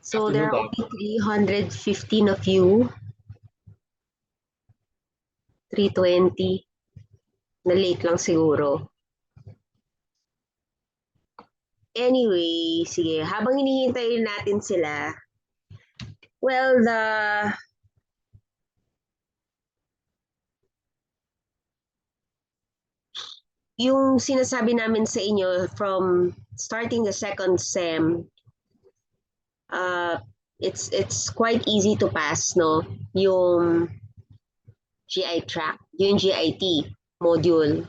So Afternoon, there are Doc. only 315 of you, 320. Na-late lang siguro. Anyway, sige, habang hinihintay natin sila, well, yung sinasabi namin sa inyo from starting the second sem, uh, it's quite easy to pass, no? Yung GI track, yung GIT module,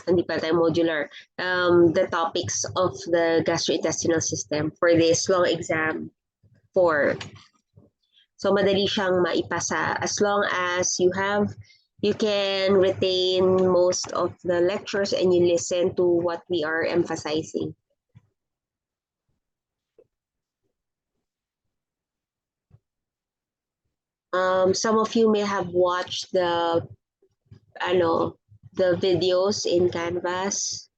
hindi pa tayo modular, the topics of the gastrointestinal system for this long exam 4. So madali siyang maipasa as long as you can retain most of the lectures and you listen to what we are emphasizing. Some of you may have watched the videos in Canvas,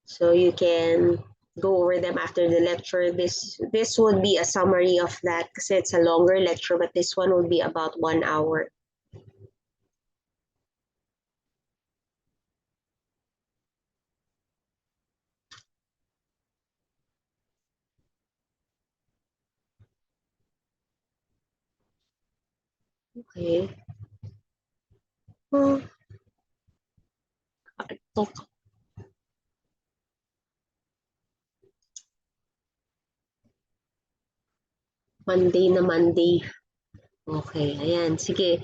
so you can go over them after the lecture. This would be a summary of that because it's a longer lecture, but this one would be about 1 hour. Okay. Monday na Monday. Okay, ayan. Sige.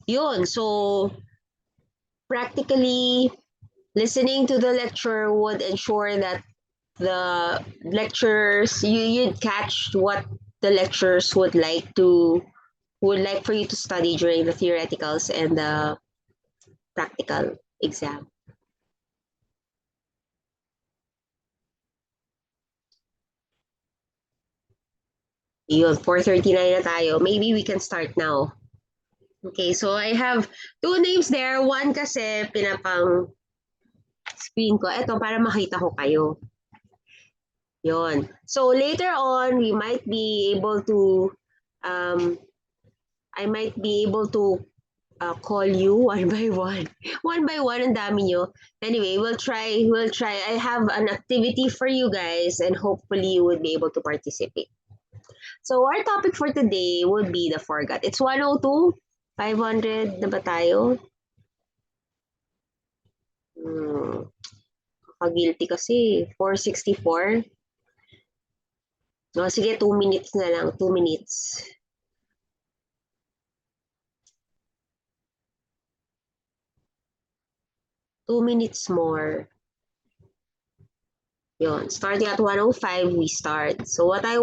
Yun. So, practically, listening to the lecture would ensure that the lecturers, you'd catch what the lecturers would like for you to study during the theoreticals and the practical exam. Yun, 4:39 na tayo. Maybe we can start now. Okay, so I have 2 names there. One kasi pinapang screen ko. Ito, para makita ko kayo. Yun. So later on, we might be able to, I might be able to call you one by one. One by one, ang dami nyo. Anyway, we'll try. I have an activity for you guys and hopefully you would be able to participate. So our topic for today would be the Foregut. It's 102, 500 na ba tayo? Kakagilty kasi, 464. O, sige, 2 minutes na lang, 2 minutes. Two minutes more. Yun. Starting at 1:05, we start. So what I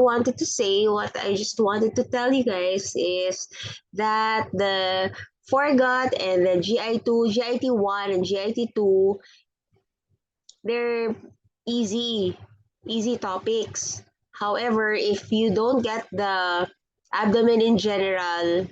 just wanted to tell you guys is that the Foregut and the GI2, GIT1, and GIT2, they're easy topics. However, if you don't get the abdomen in general,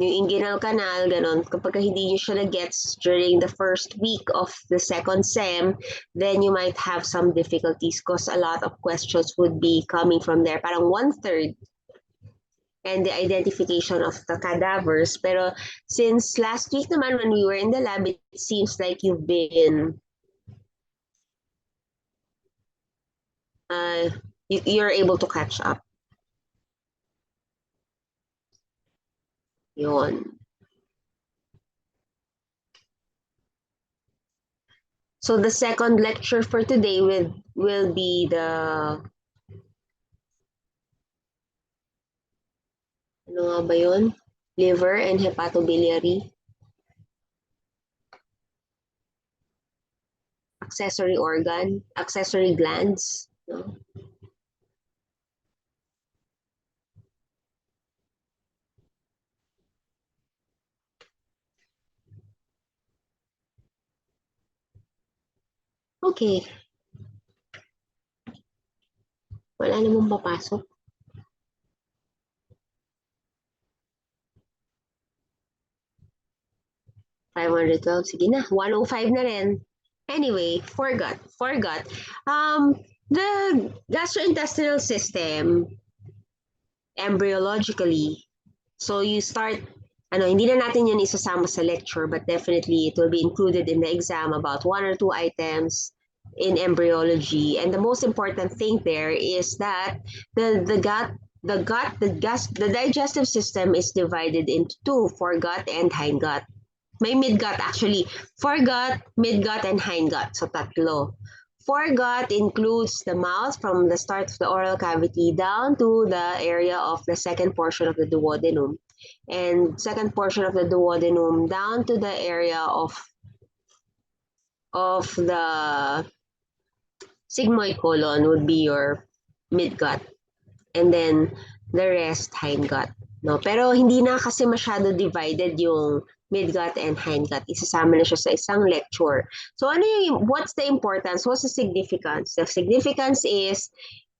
yung inguinal canal, ganon, kapag hindi nyo siya na-gets during the first week of the second sem, then you might have some difficulties because a lot of questions would be coming from there. Parang 1/3 and the identification of the cadavers. Pero since last week naman when we were in the lab, it seems like you've been you're able to catch up. Yun. So the second lecture for today will be the ano nga ba yun? Liver and hepatobiliary. Accessory glands. No? Okay. Wala namang papasok. $512. Sige na. 105 na rin. Anyway, Foregut. The gastrointestinal system, embryologically, so you start, hindi na natin yun isasama sa lecture, but definitely it will be included in the exam about one or two items in embryology. And the most important thing there is that the digestive system is divided into two, foregut and hindgut. May midgut actually. Foregut, midgut, and hindgut. So tatlo. Foregut includes the mouth from the start of the oral cavity down to the area of the second portion of the duodenum. And second portion of the duodenum down to the area of the sigmoid colon would be your midgut. And then the rest hindgut. No, pero hindi na kasi masyado divided yung midgut and hindgut. Isasama na siya sa isang lecture. So what's the importance? What's the significance? The significance is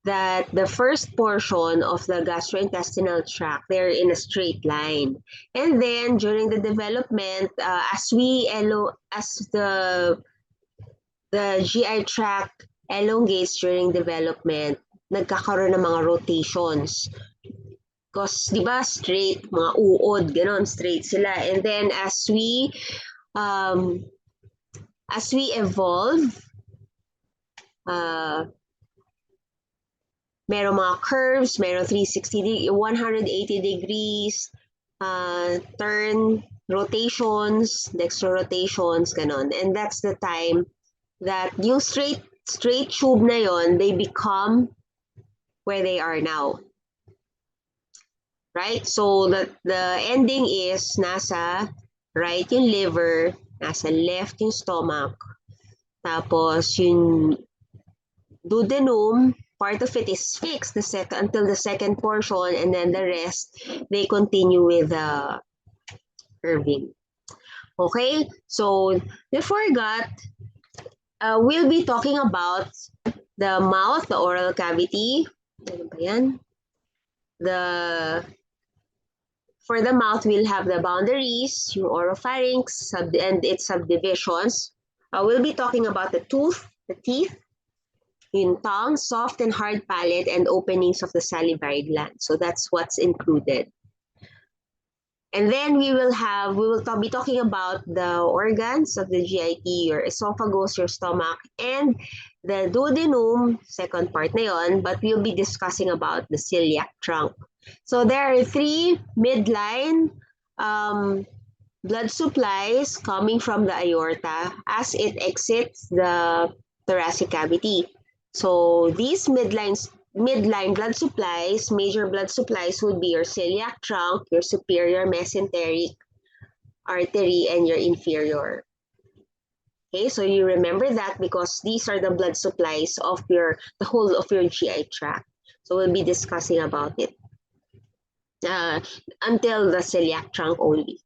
that the first portion of the gastrointestinal tract, they're in a straight line. And then during the development, as the GI tract elongates during development, nagkakaroon ng mga rotations. Because, di ba, straight, mga uod, ganon, straight sila. And then as we evolve, merong mga curves, merong 180 degrees, turn, rotations, dextrorotations, ganon. And that's the time that yung straight tube na yon, they become where they are now. Right? So the ending is nasa right yung liver, nasa left yung stomach, tapos yung duodenum, part of it is fixed until the second portion, and then the rest, they continue with the curving. Okay? So the foregut, we'll be talking about the mouth, the oral cavity. Ano ba yan? For the mouth, we'll have the boundaries, yung oropharynx, and its subdivisions. We'll be talking about the teeth, yung tongue, soft and hard palate, and openings of the salivary gland. So that's what's included. And then we will be talking about the organs of the GIT, your esophagus, your stomach, and the duodenum, second part na yon, but we'll be discussing about the celiac trunk. So there are three midline blood supplies coming from the aorta as it exits the thoracic cavity. So these midline blood supplies, major blood supplies would be your celiac trunk, your superior mesenteric artery, and your inferior. Okay, so you remember that because these are the blood supplies of the whole of your GI tract. So we'll be discussing about it until the celiac trunk only.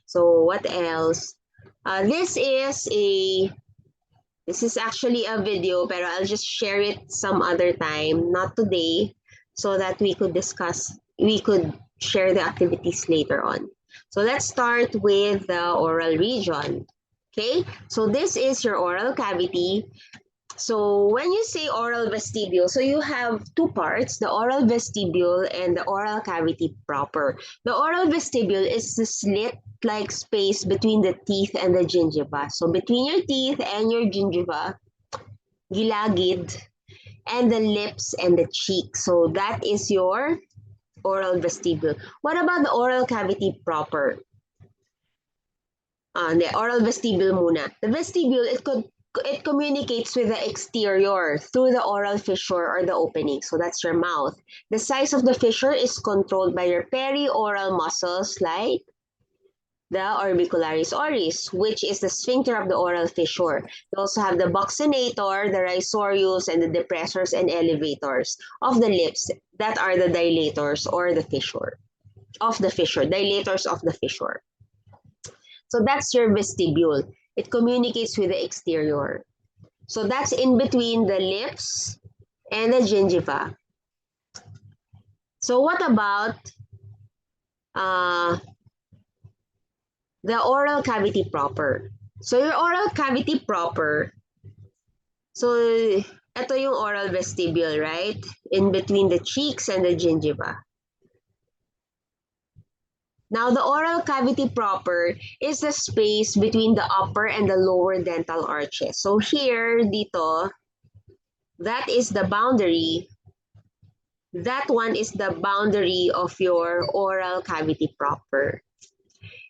So what else? This is actually a video, pero I'll just share it some other time, not today, so that we could share the activities later on. So let's start with the oral region. Okay, so this is your oral cavity. So when you say oral vestibule, so you have two parts, the oral vestibule and the oral cavity proper. The oral vestibule is the slit-like space between the teeth and the gingiva. So between your teeth and your gingiva, gilagid, and the lips and the cheek. So that is your oral vestibule. What about the oral cavity proper? The oral vestibule muna. The vestibule, it communicates with the exterior through the oral fissure or the opening. So that's your mouth. The size of the fissure is controlled by your perioral muscles like the orbicularis oris, which is the sphincter of the oral fissure. You also have the buccinator, the risorius, and the depressors and elevators of the lips that are the dilators or the fissure of the fissure, dilators of the fissure. So that's your vestibule. It communicates with the exterior. So that's in between the lips and the gingiva. So what about the oral cavity proper? So your oral cavity proper, So, ito yung oral vestibule, right? In between the cheeks and the gingiva. Now, the oral cavity proper is the space between the upper and the lower dental arches. So here, dito, that is the boundary. That one is the boundary of your oral cavity proper.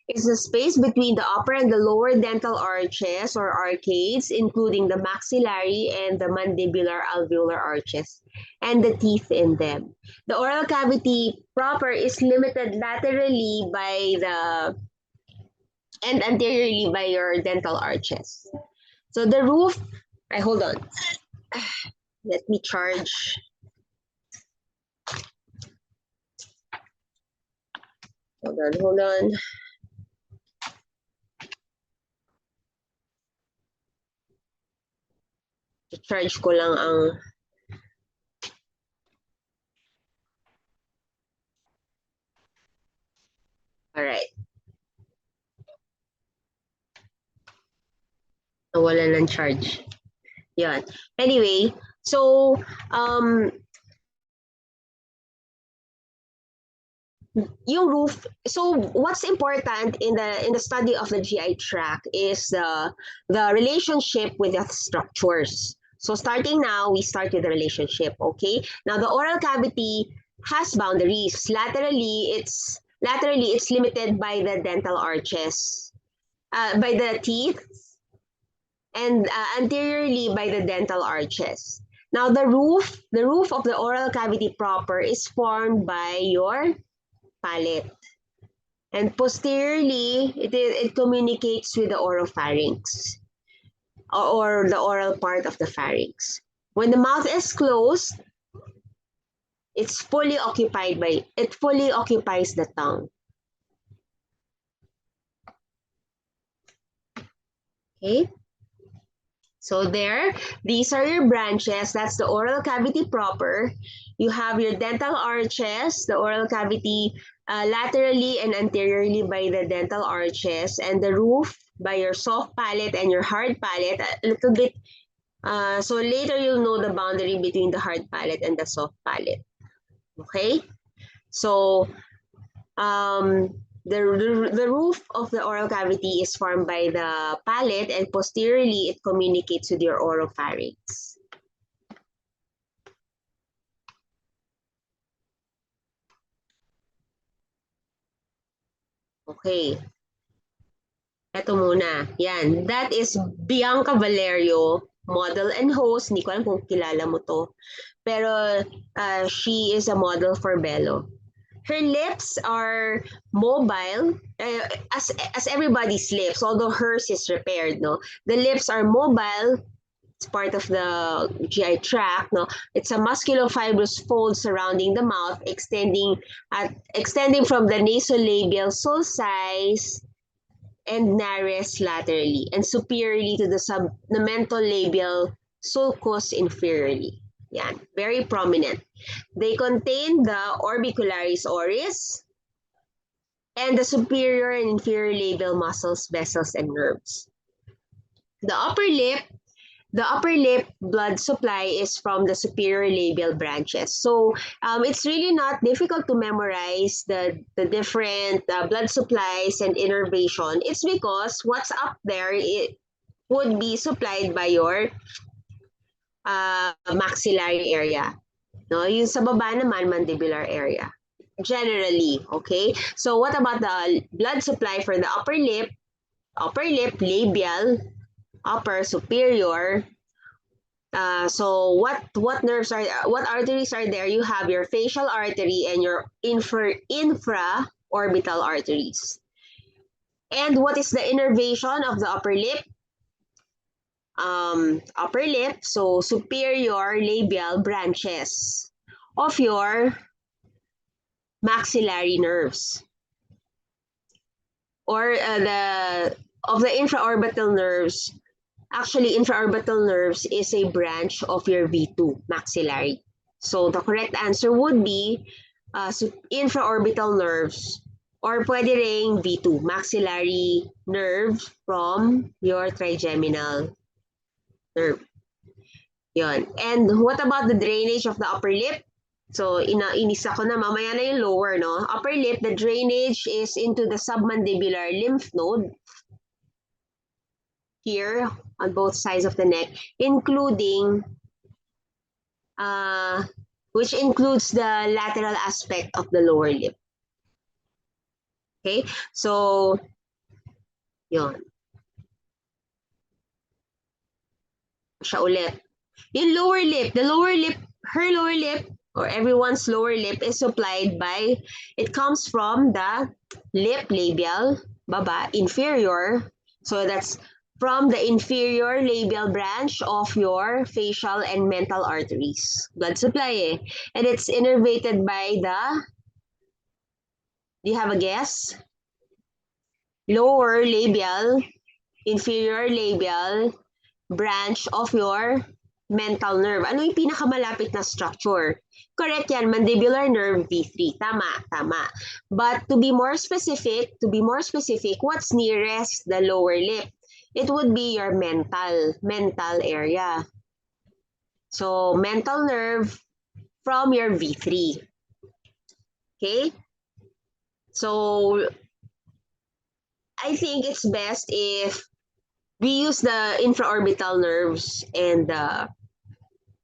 It's the space between the upper and the lower dental arches or arcades, including the maxillary and the mandibular alveolar arches, and the teeth in them. The oral cavity proper is limited laterally by the and anteriorly by your dental arches. So the roof, I hold on. Let me charge. Hold on. I-charge ko lang ang alright. Nawala ng charge. Yan. Anyway, so yung roof, so what's important in the study of the GI tract is the relationship with the structures. So starting now, we start with the relationship, okay? Now the oral cavity has boundaries. Laterally it's limited by the dental arches, by the teeth, and anteriorly by the dental arches. Now the roof of the oral cavity proper is formed by your palate. And posteriorly, it communicates with the oropharynx or the oral part of the pharynx. When the mouth is closed, it fully occupies the tongue. Okay? So there, these are your branches. That's the oral cavity proper. You have your dental arches, the oral cavity laterally and anteriorly by the dental arches, and the roof by your soft palate and your hard palate. A little bit, so later you'll know the boundary between the hard palate and the soft palate. Okay? So, the roof of the oral cavity is formed by the palate, and posteriorly it communicates with your oropharynx. Okay. Ito muna. Yan. That is Bianca Valerio, model and host. Hindi ko alam kung kilala mo to. Pero she is a model for Bello. Her lips are mobile, as everybody's lips, although hers is repaired, no? The lips are mobile. It's part of the GI tract, no? It's a musculofibrous fold surrounding the mouth, extending from the nasolabial sulci and nares laterally, and superiorly to the submental-labial sulcus inferiorly. Yan, very prominent. They contain the orbicularis oris and the superior and inferior labial muscles, vessels, and nerves. The upper lip blood supply is from the superior labial branches. So it's really not difficult to memorize the different blood supplies and innervation. It's because what's up there, it would be supplied by your maxillary area. No, yung sa baba naman, mandibular area. Generally, okay? So what about the blood supply for the upper lip, labial, upper, superior? So what nerves are, what arteries are there? You have your facial artery and your infraorbital arteries. And what is the innervation of the upper lip? Upper lip, so superior labial branches of your maxillary nerves, or the infraorbital nerves. Actually, infraorbital nerves is a branch of your V2 maxillary. So the correct answer would be infraorbital nerves, or pwede ring V2 maxillary nerve from your trigeminal nerve. Yon. And what about the drainage of the upper lip? So, inisa ko na, mamaya na yung lower, no? Upper lip, the drainage is into the submandibular lymph node here on both sides of the neck, including, uh, which includes the lateral aspect of the lower lip. Okay? So, yon. Siya ulit. Yung lower lip, the lower lip, her lower lip, or everyone's lower lip is supplied by, it comes from the lip labial, baba, inferior. So that's from the inferior labial branch of your facial and mental arteries. Blood supply eh. And it's innervated by the, do you have a guess? Lower labial, inferior labial, branch of your mental nerve. Ano yung pinakamalapit na structure? Correct yan, mandibular nerve V3. Tama, tama. But to be more specific, what's nearest the lower lip? It would be your mental area. So, mental nerve from your V3. Okay? So, I think it's best if we use the infraorbital nerves and the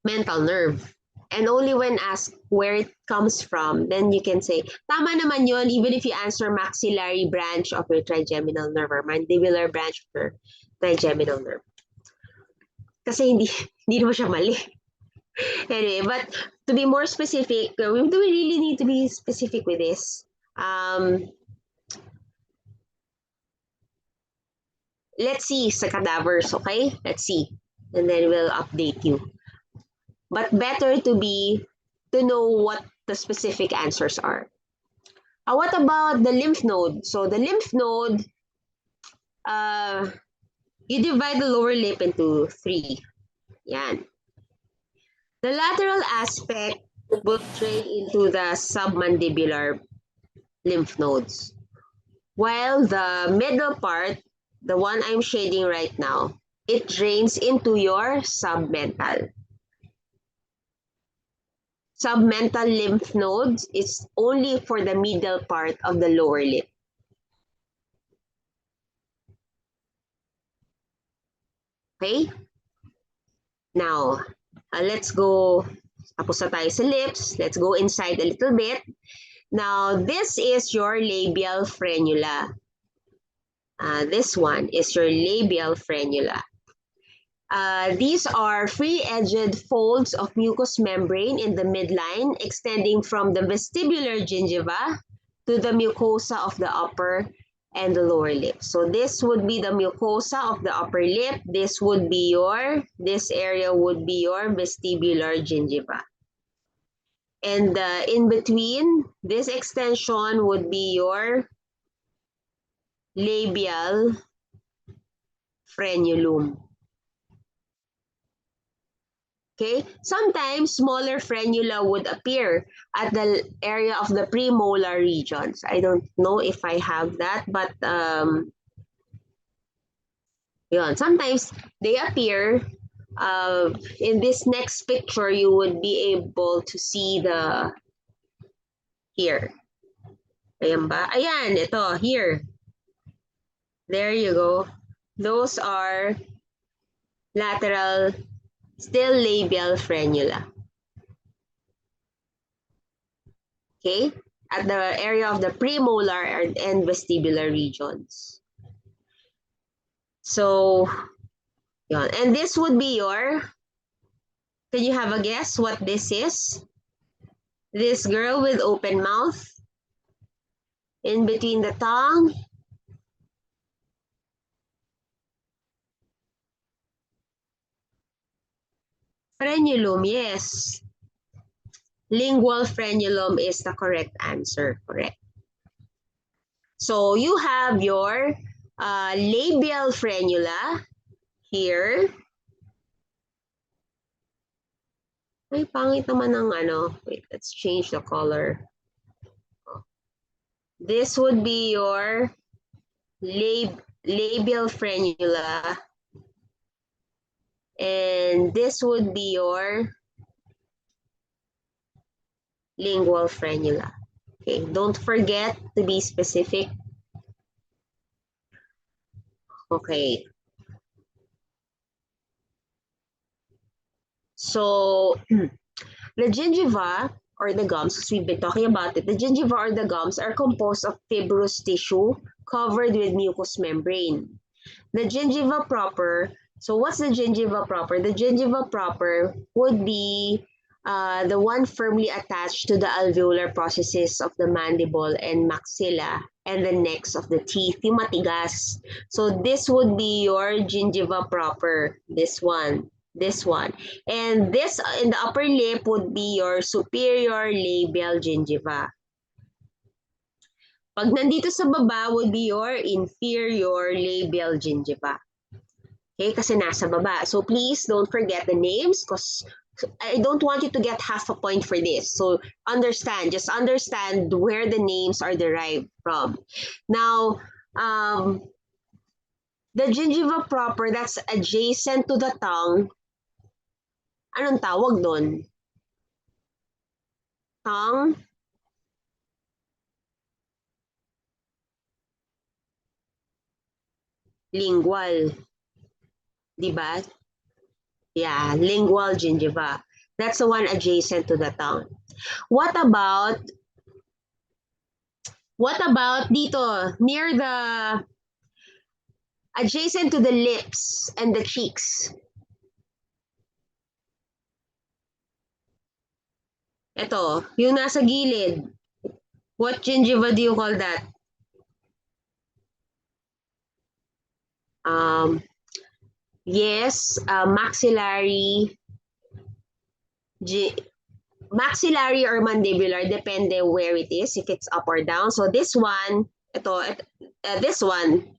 mental nerve. And only when asked where it comes from, then you can say, tama naman yun, even if you answer maxillary branch of your trigeminal nerve or mandibular branch of your trigeminal nerve. Kasi hindi naman siya mali. Anyway, but to be more specific, do we really need to be specific with this? Let's see sa cadavers, okay? Let's see. And then we'll update you. But better to know what the specific answers are. What about the lymph node? So the lymph node, you divide the lower lip into 3. Yan. The lateral aspect will drain into the submandibular lymph nodes. While the middle part, the one I'm shading right now, it drains into your submental. Submental lymph nodes is only for the middle part of the lower lip. Okay? Now, let's go, tapos na tayo sa lips. Let's go inside a little bit. Now, this is your labial frenula. This one is your labial frenula. These are free-edged folds of mucous membrane in the midline extending from the vestibular gingiva to the mucosa of the upper and the lower lip. So this would be the mucosa of the upper lip. This area would be your vestibular gingiva. And in between, this extension would be your labial frenulum. Okay, sometimes smaller frenula would appear at the area of the premolar regions. I don't know if I have that, but yun, sometimes they appear. In this next picture, you would be able to see the here. Ayan ba? Ayan, ito, here. There you go. Those are lateral, still labial frenula. Okay? At the area of the premolar and vestibular regions. So, yun. And this would be your, can you have a guess what this is? This girl with open mouth, in between the tongue. Frenulum, yes. Lingual frenulum is the correct answer, correct. So you have your labial frenula here. Ay, pangit naman ng ano. Wait, let's change the color. This would be your labial frenula. And And this would be your lingual frenula. Okay, don't forget to be specific. Okay. So, the gingiva or the gums, because we've been talking about it, the gingiva or the gums are composed of fibrous tissue covered with mucous membrane. The gingiva proper, so what's the gingiva proper? The gingiva proper would be the one firmly attached to the alveolar processes of the mandible and maxilla and the necks of the teeth, yung matigas. So this would be your gingiva proper, this one. This one. And this in the upper lip would be your superior labial gingiva. Pag nandito sa baba would be your inferior labial gingiva. Okay, kasi nasa baba. So please don't forget the names because I don't want you to get half a point for this. So just understand where the names are derived from. Now, the gingiva proper that's adjacent to the tongue, anong tawag doon? Tongue lingual. Diba? Yeah, lingual gingiva. That's the one adjacent to the tongue. What about dito, near the adjacent to the lips and the cheeks? Ito, yung nasa gilid. What gingiva do you call that? Yes, maxillary or mandibular, depende where it is, if it's up or down. So this one, this one,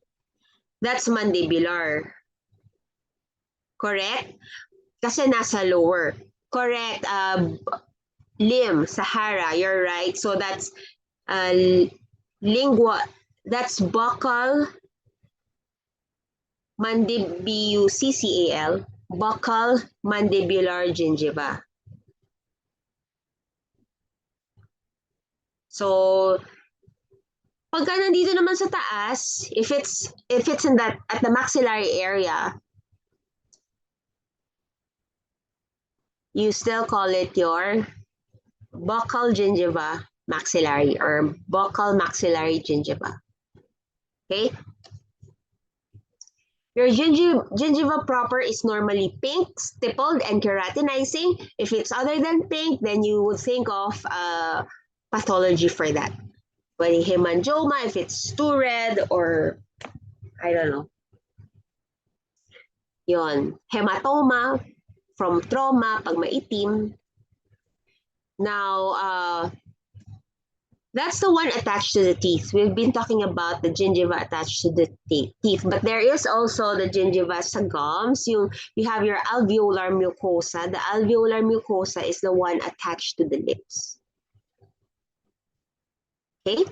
that's mandibular. Correct? Kasi nasa lower. Correct. Limb, Sahara, you're right. So that's that's buccal, buccal, buccal mandibular gingiva. So, pagka nandito naman sa taas, if it's in that at the maxillary area, you still call it your buccal gingiva maxillary or buccal maxillary gingiva. Okay? Your gingiva proper is normally pink, stippled, and keratinizing. If it's other than pink, then you would think of pathology for that. Pwedeng hemangioma if it's too red, or I don't know. Yon. Hematoma from trauma pag maitim. Now, that's the one attached to the teeth. We've been talking about the gingiva attached to the teeth, but there is also the gingiva sa gums. You have your alveolar mucosa. The alveolar mucosa is the one attached to the lips. Okay?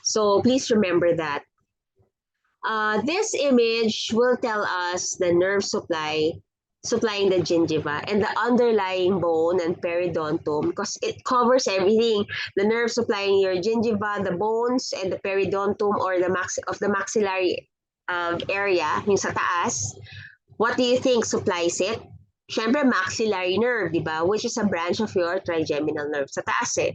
So please remember that. This image will tell us the nerve supplying the gingiva and the underlying bone and periodontum because it covers everything. The nerve supplying your gingiva, the bones, and the periodontum or the maxillary area, yung sa taas. What do you think supplies it? Syempre, maxillary nerve, di ba? Which is a branch of your trigeminal nerve sa taas eh.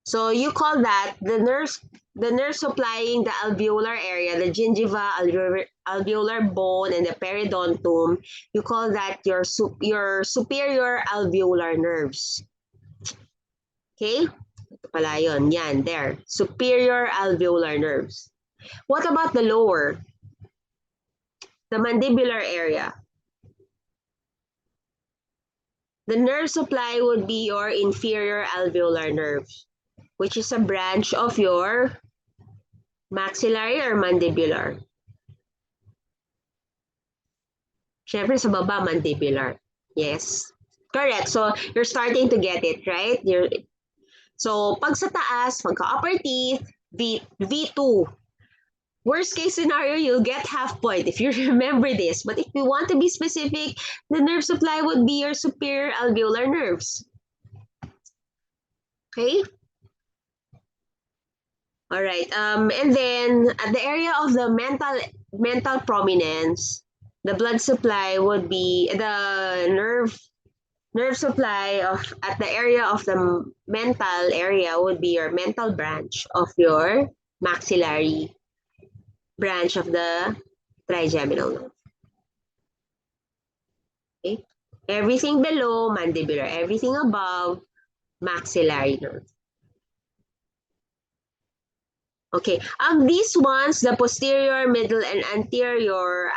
So you call that the nerve supplying the alveolar area, the gingiva, alveolar bone, and the periodontum. You call that your superior alveolar nerves. Okay? Ito pala yun. Yan, there. Superior alveolar nerves. What about the lower? The mandibular area. The nerve supply would be your inferior alveolar nerves, which is a branch of your maxillary or mandibular. Siyempre sa baba, mandibular. Yes. Correct. So, you're starting to get it, right? So, pag sa taas, pagka upper teeth, V2. Worst case scenario, you'll get half point if you remember this. But if you want to be specific, the nerve supply would be your superior alveolar nerves. Okay? All right. And then at the area of the mental prominence, the blood supply would be the nerve supply of at the area of the mental area would be your mental branch of your maxillary branch of the trigeminal nerve. Okay? Everything below mandibular, everything above maxillary nerve. Okay, these ones, the posterior, middle, and anterior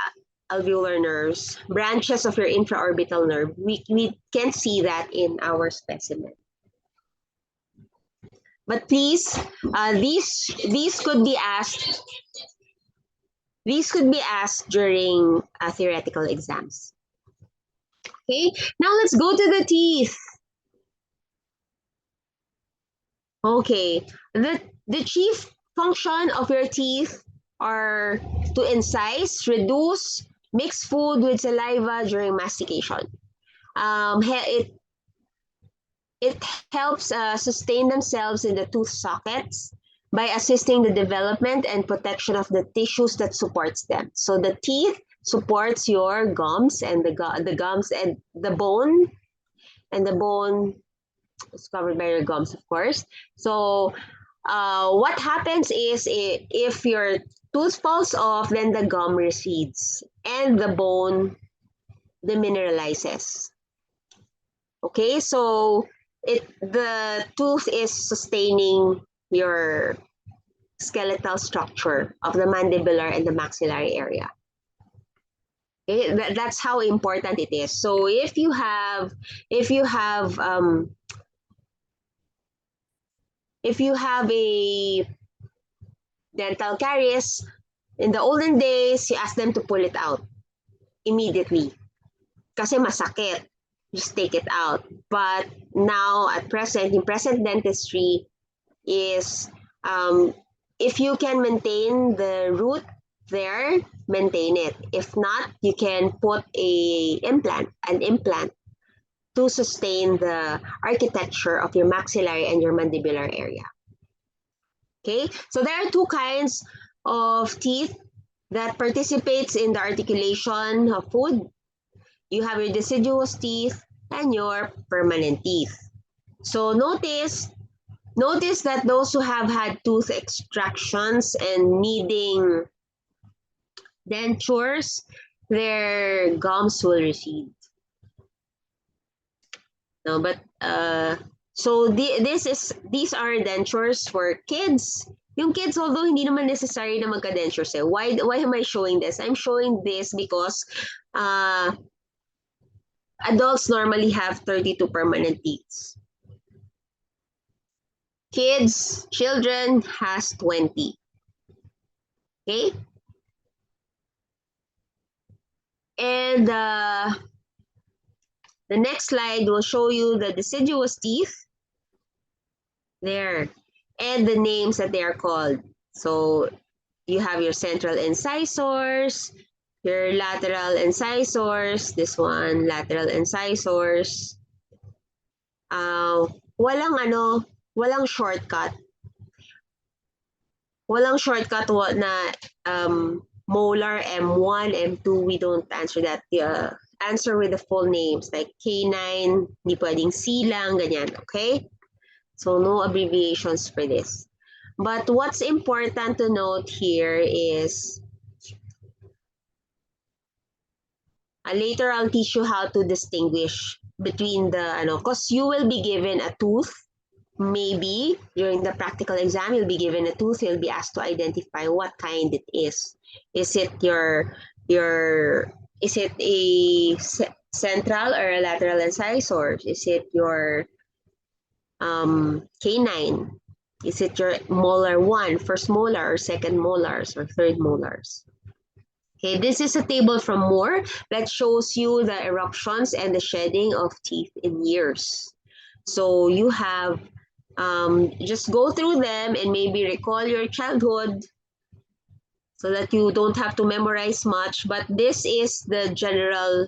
alveolar nerves, branches of your infraorbital nerve, we can see that in our specimen. But please, these could be asked. These could be asked during theoretical exams. Okay, now let's go to the teeth. Okay, the chief function of your teeth are to incise, reduce, mix food with saliva during mastication. It helps sustain themselves in the tooth sockets by assisting the development and protection of the tissues that supports them. So the teeth supports your gums and the gums and the bone is covered by your gums, of course. So what happens is if your tooth falls off, then the gum recedes and the bone demineralizes. Okay, so the tooth is sustaining your skeletal structure of the mandibular and the maxillary area. Okay, that's how important it is. So if you have a dental caries, in the olden days, you ask them to pull it out immediately. Kasi masakit. Just take it out. But now, in present dentistry, is if you can maintain the root there, maintain it. If not, you can put an implant to sustain the architecture of your maxillary and your mandibular area. Okay, so there are two kinds of teeth that participates in the articulation of food. You have your deciduous teeth and your permanent teeth. So notice that those who have had tooth extractions and needing dentures, their gums will recede. No, but so these are dentures for kids. Yung kids, although hindi naman necessary na magka-dentures eh. Why am I showing this? I'm showing this because adults normally have 32 permanent teeth. Children has 20. Okay? And the next slide will show you the deciduous teeth. There. And the names that they are called. So you have your central incisors, your lateral incisors, this one, lateral incisors. Walang shortcut. Walang shortcut na molar, M1, M2, we don't answer that. Answer with the full names like K9, hindi pwedeng C lang, ganyan, okay? So no abbreviations for this. But what's important to note here is later I'll teach you how to distinguish between because you will be given a tooth. Maybe during the practical exam, you'll be given a tooth. You'll be asked to identify what kind it is. Is it is it a central or a lateral incisor? Is it your canine? Is it your molar 1, first molar, or second molars, or third molars? Okay, this is a table from Moore that shows you the eruptions and the shedding of teeth in years. So you have just go through them and maybe recall your childhood so that you don't have to memorize much. But this is the general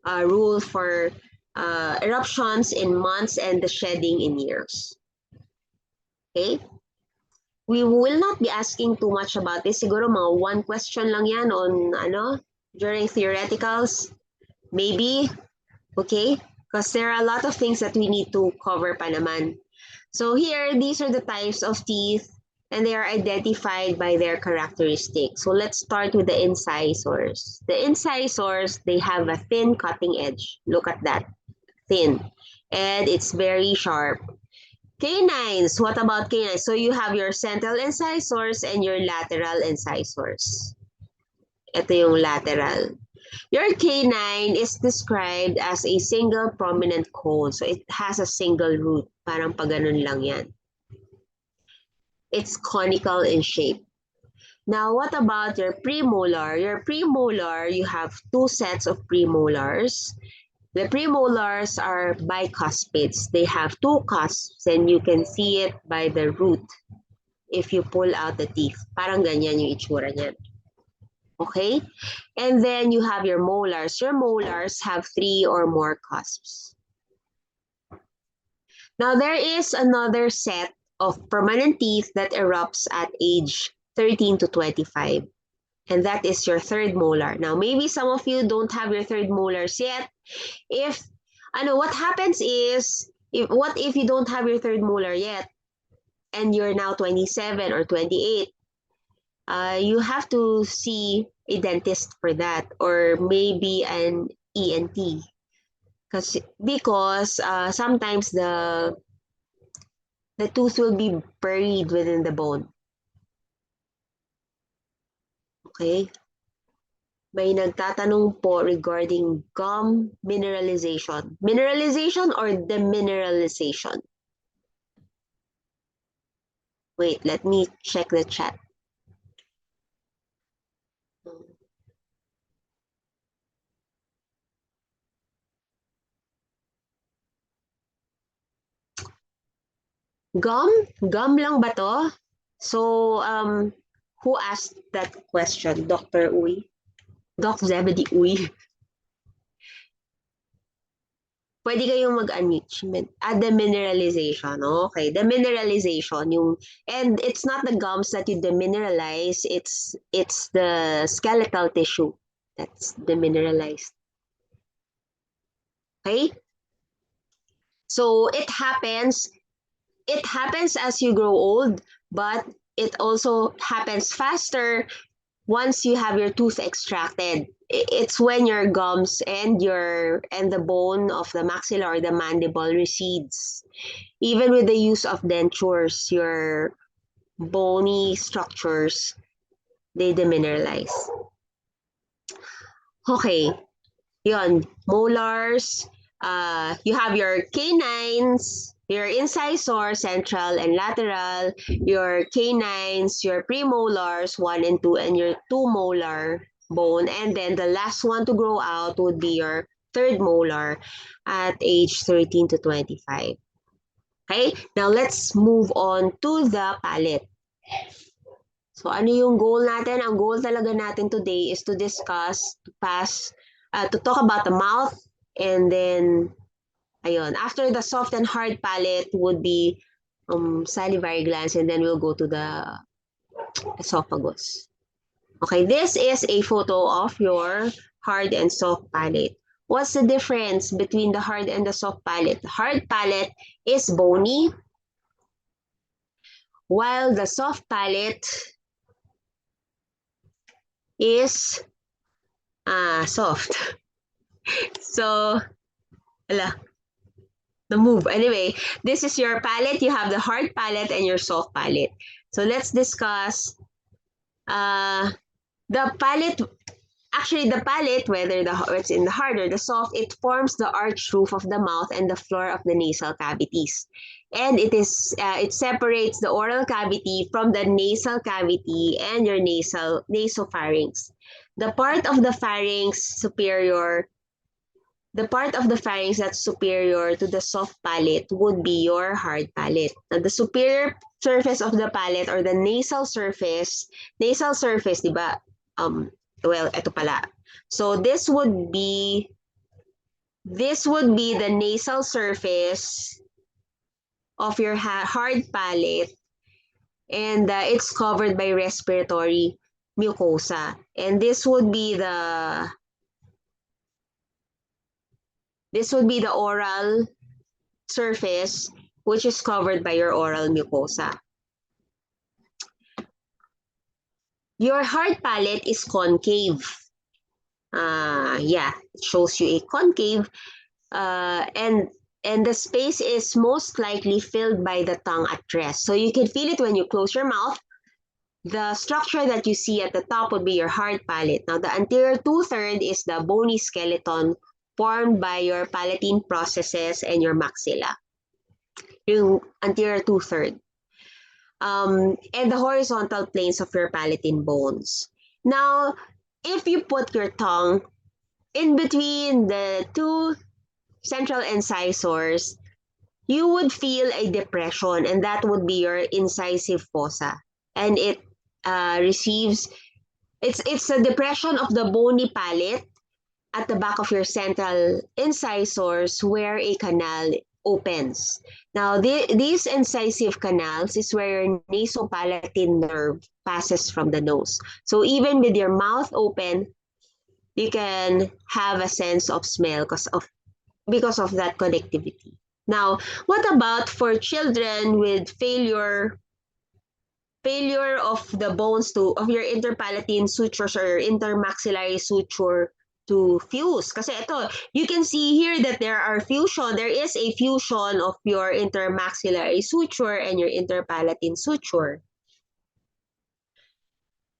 rule for eruptions in months and the shedding in years. Okay? We will not be asking too much about this. Siguro mga one question lang yan on during theoreticals. Maybe. Okay? Because there are a lot of things that we need to cover pa naman. So here, these are the types of teeth and they are identified by their characteristics. So let's start with the incisors. The incisors, they have a thin cutting edge. Look at that. Thin. And it's very sharp. Canines. What about canines? So you have your central incisors and your lateral incisors. Ito yung lateral. Your canine is described as a single prominent cone. So it has a single root. Parang paganon lang yan. It's conical in shape. Now, what about your premolar? Your premolar, you have two sets of premolars. The premolars are bicuspids. They have two cusps and you can see it by the root if you pull out the teeth. Parang ganyan yung itsura niyan. Okay? And then you have your molars. Your molars have 3 or more cusps. Now, there is another set of permanent teeth that erupts at age 13 to 25. And that is your third molar. Now, maybe some of you don't have your third molars yet. What happens is, what if you don't have your third molar yet and you're now 27 or 28? You have to see a dentist for that, or maybe an ENT. Because sometimes the tooth will be buried within the bone. Okay? May nagtatanong po regarding gum mineralization. Mineralization or demineralization? Wait, let me check the chat. Gum? Gum lang ba to? So, who asked that question? Dr. Uy? Doc Zebedee Uy? Pwede kayong mag-unmute. Demineralization. Okay, demineralization. And it's not the gums that you demineralize, it's the skeletal tissue that's demineralized. Okay? So it happens as you grow old, but it also happens faster once you have your tooth extracted. It's when your gums and the bone of the maxilla or the mandible recedes. Even with the use of dentures, your bony structures, they demineralize. Okay, yon, molars, you have your canines, your incisor, central and lateral, your canines, your premolars, 1 and 2, and your 2 molar bone. And then the last one to grow out would be your third molar at age 13 to 25. Okay, now let's move on to the palate. So ano yung goal natin? Ang goal talaga natin today is to discuss, to talk about the mouth, and then ayun, after the soft and hard palate would be salivary glands, and then we'll go to the esophagus. Okay, this is a photo of your hard and soft palate. What's the difference between the hard and the soft palate? The hard palate is bony, while the soft palate is soft. So, the move. Anyway, this is your palate. You have the hard palate and your soft palate. So let's discuss the palate. Actually, the palate, whether it's in the hard or the soft, it forms the arched roof of the mouth and the floor of the nasal cavities. And it separates the oral cavity from the nasal cavity and your nasopharynx. The part of the pharynx superior the part of the pharynx that's superior to the soft palate would be your hard palate. Now, the superior surface of the palate or the nasal surface, di ba? Well, ito pala. So this would be the nasal surface of your hard palate, and it's covered by respiratory mucosa. And this would be the oral surface, which is covered by your oral mucosa. Your hard palate is concave. Yeah, it shows you a concave, and the space is most likely filled by the tongue at rest. So you can feel it when you close your mouth. The structure that you see at the top would be your hard palate. Now, the anterior two-thirds is the bony skeleton formed by your palatine processes and your maxilla. Yung anterior two-thirds. And the horizontal planes of your palatine bones. Now, if you put your tongue in between the two central incisors, you would feel a depression, and that would be your incisive fossa. And it it's a depression of the bony palate at the back of your central incisors where a canal opens. Now, these incisive canals is where your nasopalatine nerve passes from the nose. So even with your mouth open, you can have a sense of smell because of that connectivity. Now, what about for children with failure of the bones of your interpalatine sutures or your intermaxillary suture to fuse? Kasi ito, you can see here that there is a fusion of your intermaxillary suture and your interpalatine suture.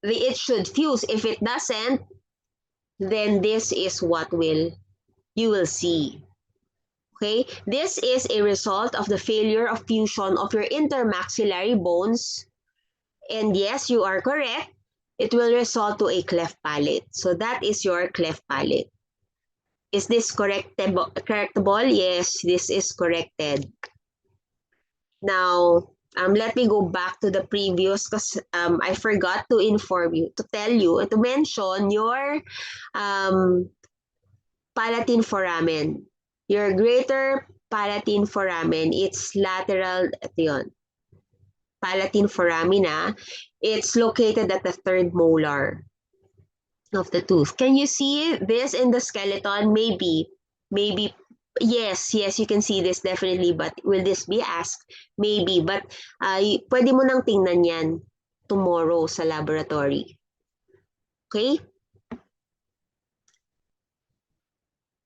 It should fuse. If it doesn't, then this is what you will see. Okay, this is a result of the failure of fusion of your intermaxillary bones. And yes, you are correct. It will result to a cleft palate. So that is your cleft palate. Is this correctable? Yes, this is corrected. Now, let me go back to the previous because I forgot to tell you, to mention your palatine foramen. Your greater palatine foramen, it's lateral, ito yun, palatine foramina. It's located at the third molar of the tooth. Can you see this in the skeleton? Maybe. Yes, you can see this definitely, but will this be asked? Maybe, but pwede mo nang tingnan yan tomorrow sa laboratory. Okay?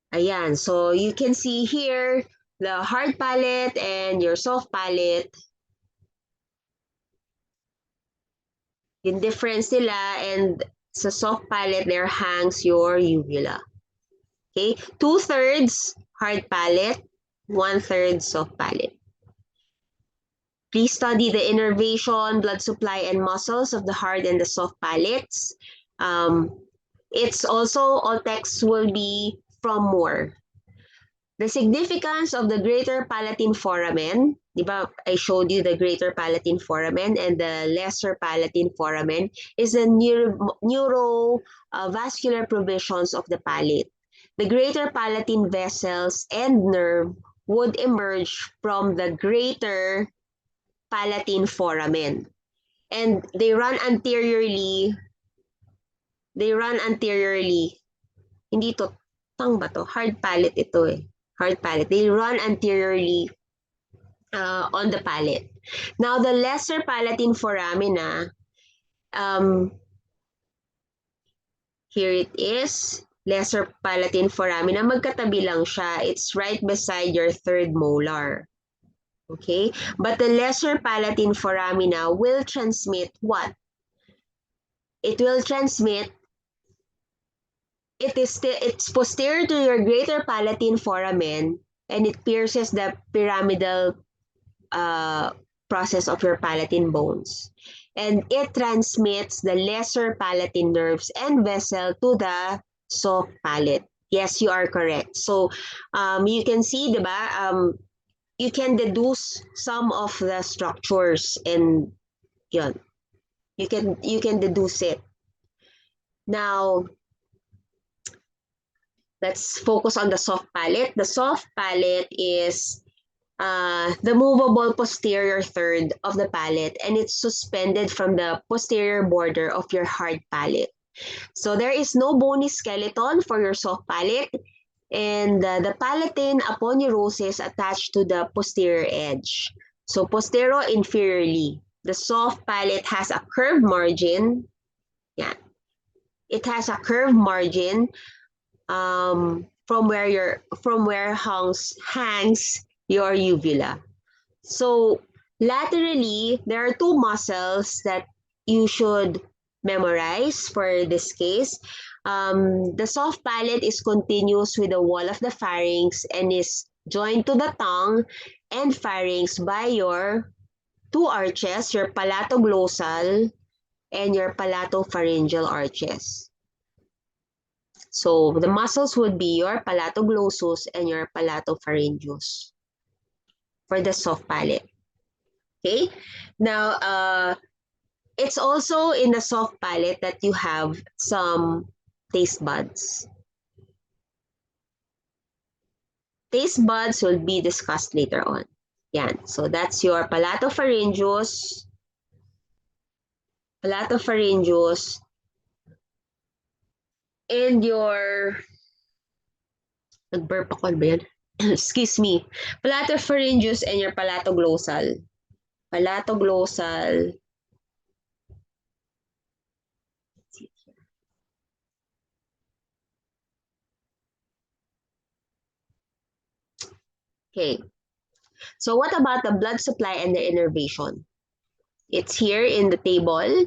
Ayan, so you can see here the hard palate and your soft palate. Yung difference nila, and sa soft palate, there hangs your uvula. Okay, 2/3 hard palate, 1/3 soft palate. Please study the innervation, blood supply, and muscles of the hard and the soft palates. It's also, all texts will be from Moore. The significance of the greater palatine foramen, di ba, I showed you the greater palatine foramen and the lesser palatine foramen, is the neurovascular provisions of the palate. The greater palatine vessels and nerve would emerge from the greater palatine foramen. And they run anteriorly. Hindi to, tang ba to? Hard palate ito eh. Hard palate. They run anteriorly on the palate. Now, the lesser palatine foramina, here it is. Lesser palatine foramina, magkatabi lang siya. It's right beside your third molar. Okay? But the lesser palatine foramina will transmit what? It will transmit, it's posterior to your greater palatine foramen, and it pierces the pyramidal process of your palatine bones. And it transmits the lesser palatine nerves and vessel to the soft palate. Yes, you are correct. So, you can see, diba, you can deduce some of the structures and yun, you can deduce it. Now, let's focus on the soft palate. The soft palate is the movable posterior third of the palate, and it's suspended from the posterior border of your hard palate. So there is no bony skeleton for your soft palate, and the palatine aponeurosis attached to the posterior edge. So posterior-inferiorly, the soft palate has a curved margin. Yeah, it has a curved margin from where hangs your uvula. So laterally, there are two muscles that you should memorize for this case. The soft palate is continuous with the wall of the pharynx and is joined to the tongue and pharynx by your two arches, your palatoglossal and your palatopharyngeal arches. So the muscles would be your palatoglossus and your palatopharyngeus for the soft palate. Okay? Now, it's also in the soft palate that you have some taste buds. Taste buds will be discussed later on. Yan. So that's your palatopharyngeus, and your, nag-burp ako, ano ba yan? Excuse me. Palatopharyngeus and your palatoglossal. Palatoglossal. Okay. So what about the blood supply and the innervation? It's here in the table,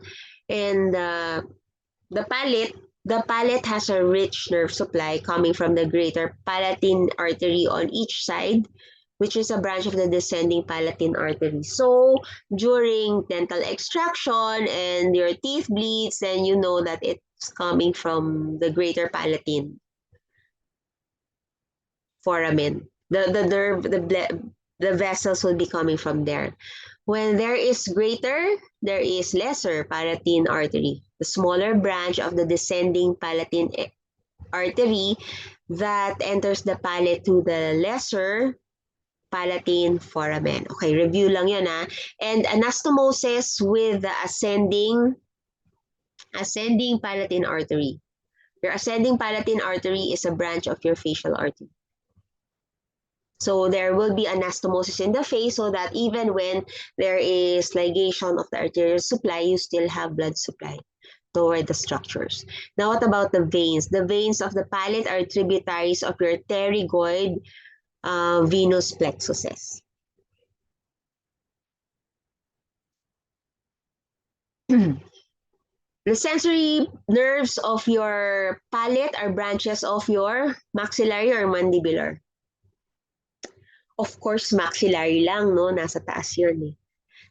and the palate the palate has a rich nerve supply coming from the greater palatine artery on each side, which is a branch of the descending palatine artery. So during dental extraction and your teeth bleeds, then you know that it's coming from the greater palatine foramen. The nerve, the vessels will be coming from there. When there is greater, there is lesser palatine artery, the smaller branch of the descending palatine artery that enters the palate to the lesser palatine foramen. Okay, review lang yun ha. And anastomosis with the ascending palatine artery. Your ascending palatine artery is a branch of your facial artery. So there will be anastomosis in the face so that even when there is ligation of the arterial supply, you still have blood supply toward the structures. Now, what about the veins? The veins of the palate are tributaries of your pterygoid venous plexuses. The sensory nerves of your palate are branches of your maxillary or mandibular. Of course, maxillary lang, no? Nasa taas yun eh.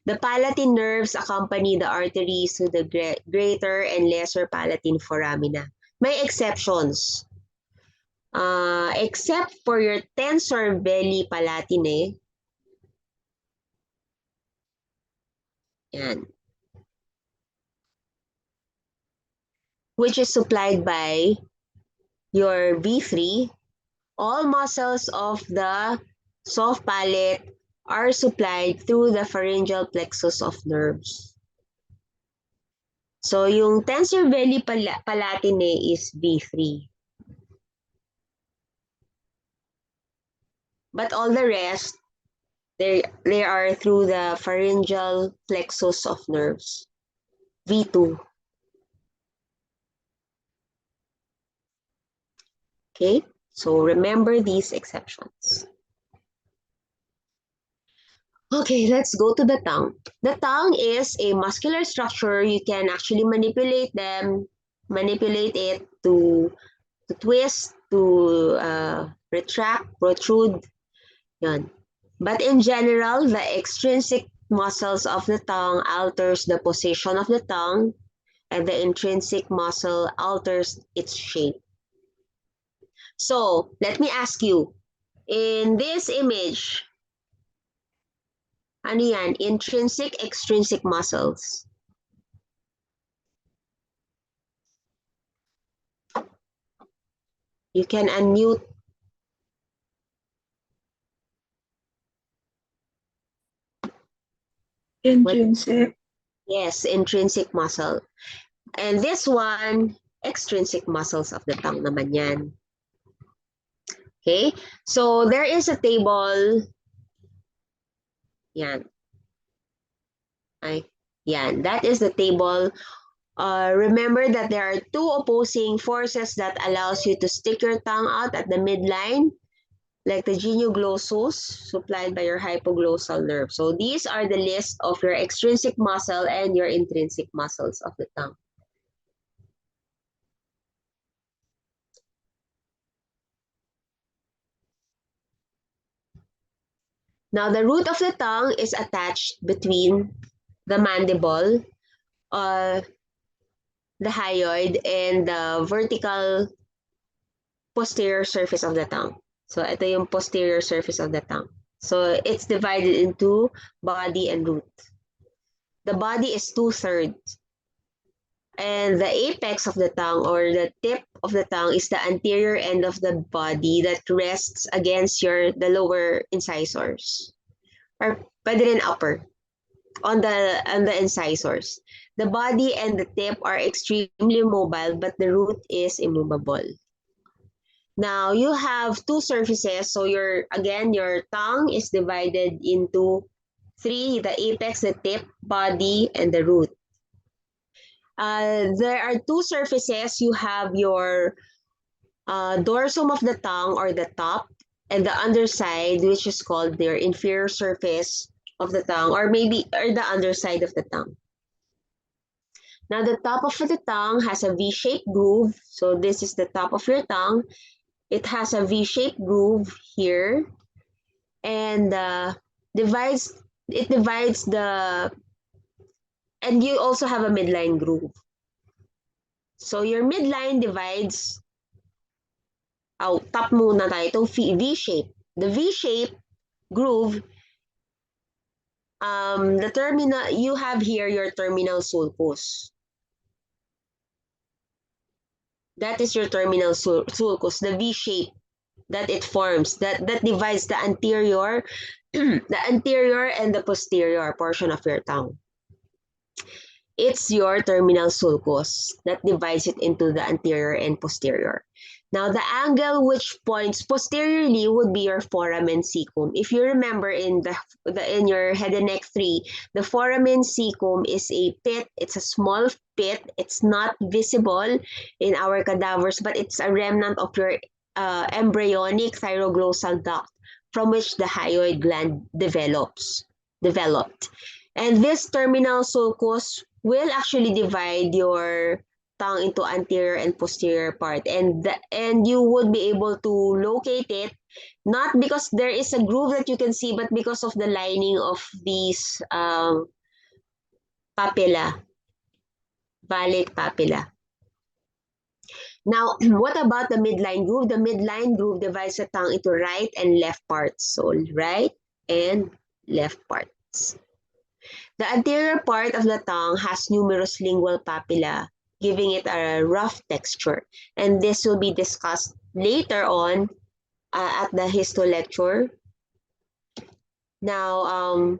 The palatine nerves accompany the arteries to the greater and lesser palatine foramina. May exceptions. Except for your tensor belly palatine. Yan. Which is supplied by your V3. All muscles of the soft palate are supplied through the pharyngeal plexus of nerves. So yung tensor belly palatine is V3. But all the rest, they are through the pharyngeal plexus of nerves, V2. Okay, so remember these exceptions. Okay, let's go to the tongue. The tongue is a muscular structure. You can actually manipulate it to twist, to retract, protrude. Yan. But in general, the extrinsic muscles of the tongue alters the position of the tongue, and the intrinsic muscle alters its shape. So, let me ask you, in this image, ano yan? Intrinsic, extrinsic muscles. You can unmute. Intrinsic. Yes, intrinsic muscle. And this one, extrinsic muscles of the tongue naman yan. Okay? So, there is a table. Yan. Ay, yan. That is the table. Remember that there are two opposing forces that allows you to stick your tongue out at the midline, like the genioglossus supplied by your hypoglossal nerve. So these are the list of your extrinsic muscle and your intrinsic muscles of the tongue. Now the root of the tongue is attached between the mandible, uh, the hyoid, and the vertical posterior surface of the tongue. So ito yung posterior surface of the tongue. So it's divided into body and root. The body is 2/3. And the apex of the tongue or the tip of the tongue is the anterior end of the body that rests against the lower incisors. Or pwede rin upper on the incisors. The body and the tip are extremely mobile, but the root is immovable. Now you have two surfaces. So your tongue is divided into three: the apex, the tip, body, and the root. There are two surfaces. You have your dorsum of the tongue or the top, and the underside, which is called their inferior surface of the tongue, or the underside of the tongue. Now the top of the tongue has a V-shaped groove. So this is the top of your tongue. It has a V-shaped groove here, and divides the, and you also have a midline groove. So your midline divides, top muna tayo, itong V-shape. The V-shape groove, you have here your terminal sulcus. That is your terminal sulcus, the V-shape that it forms, that divides the anterior, the anterior and the posterior portion of your tongue. It's your terminal sulcus that divides it into the anterior and posterior. Now, the angle which points posteriorly would be your foramen cecum. If you remember in your head and neck 3, the foramen cecum is a pit. It's a small pit. It's not visible in our cadavers, but it's a remnant of your embryonic thyroglossal duct from which the hyoid gland developed. And this terminal sulcus will actually divide your tongue into anterior and posterior part, and you would be able to locate it, not because there is a groove that you can see, but because of the lining of these papilla, valate papilla. Now, what about the midline groove? The midline groove divides the tongue into right and left parts. So right and left parts. The anterior part of the tongue has numerous lingual papilla, giving it a rough texture. And this will be discussed later on at the histo lecture. Now,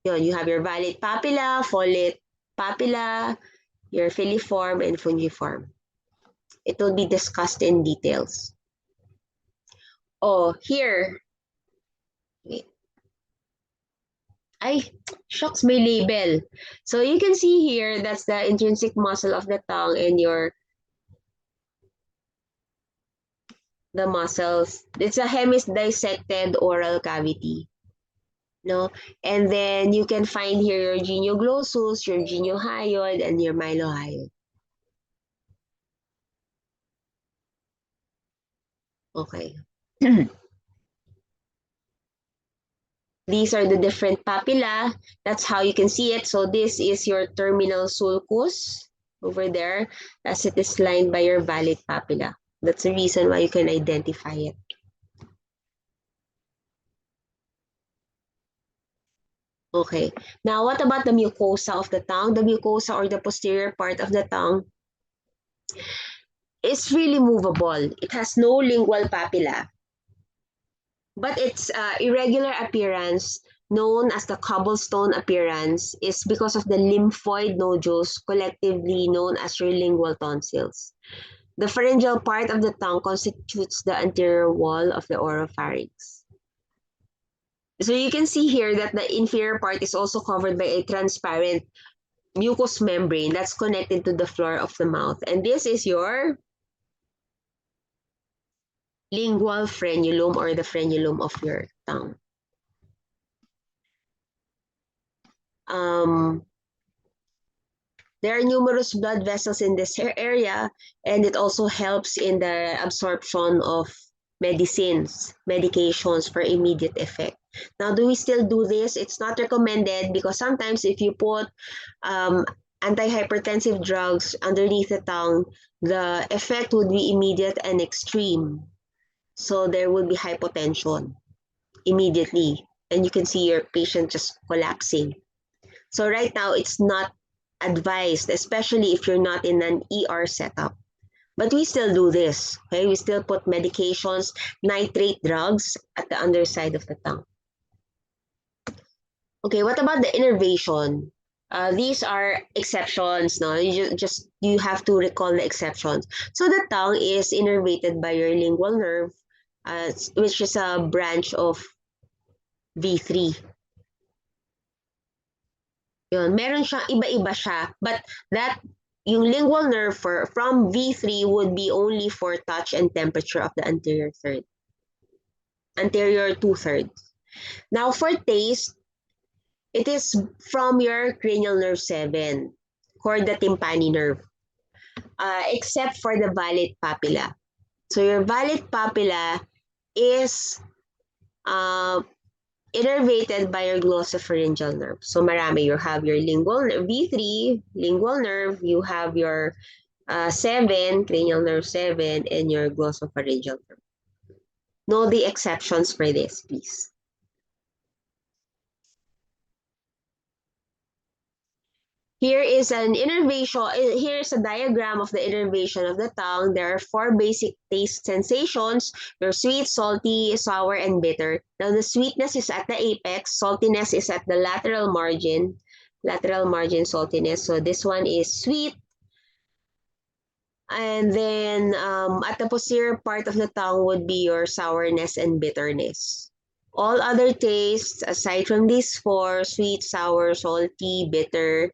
you have your valate papilla, folate papilla, your filiform, and fungiform. It will be discussed in details. Oh, here. Wait. Ay, shucks, may label. So you can see here, that's the intrinsic muscle of the tongue and the muscles. It's a hemis-dissected oral cavity. No? And then you can find here your genioglossus, your geniohyoid, and your mylohyoid. Okay. These are the different papilla. That's how you can see it. So this is your terminal sulcus over there, as it is lined by your valate papilla. That's the reason why you can identify it. Okay. Now, what about the mucosa of the tongue? The mucosa or the posterior part of the tongue is really movable. It has no lingual papilla, but its irregular appearance, known as the cobblestone appearance, is because of the lymphoid nodules collectively known as your lingual tonsils. The pharyngeal part of the tongue constitutes the anterior wall of the oropharynx. So you can see here that the inferior part is also covered by a transparent mucous membrane that's connected to the floor of the mouth. And this is your lingual frenulum or the frenulum of your tongue. Um, there are numerous blood vessels in this area, and it also helps in the absorption of medications for immediate effect. Now, do we still do this? It's not recommended because sometimes if you put um, antihypertensive drugs underneath the tongue, the effect would be immediate and extreme. So there would be hypotension immediately, and you can see your patient just collapsing. So right now, it's not advised, especially if you're not in an ER setup. But we still do this, okay? We still put medications, nitrate drugs at the underside of the tongue. Okay, what about the innervation? These are exceptions, no? You have to recall the exceptions. So the tongue is innervated by your lingual nerve, which is a branch of V3. Yun, meron siyang iba-iba siya, but that yung lingual nerve from V3 would be only for touch and temperature of the anterior two-thirds. Now for taste, it is from your cranial nerve 7, chorda tympani nerve, except for the valid papilla. So your valid papilla is uh, innervated by your glossopharyngeal nerve. So marami, you have your lingual nerve, V3, lingual nerve, you have your 7, cranial nerve 7, and your glossopharyngeal nerve. Know the exceptions for this, please. Here is an innervation. Here's a diagram of the innervation of the tongue. There are 4 basic taste sensations. Your sweet, salty, sour, and bitter. Now, the sweetness is at the apex. Saltiness is at the lateral margin. Lateral margin saltiness. So this one is sweet. And then at the posterior part of the tongue would be your sourness and bitterness. All other tastes, aside from these 4, sweet, sour, salty, bitter,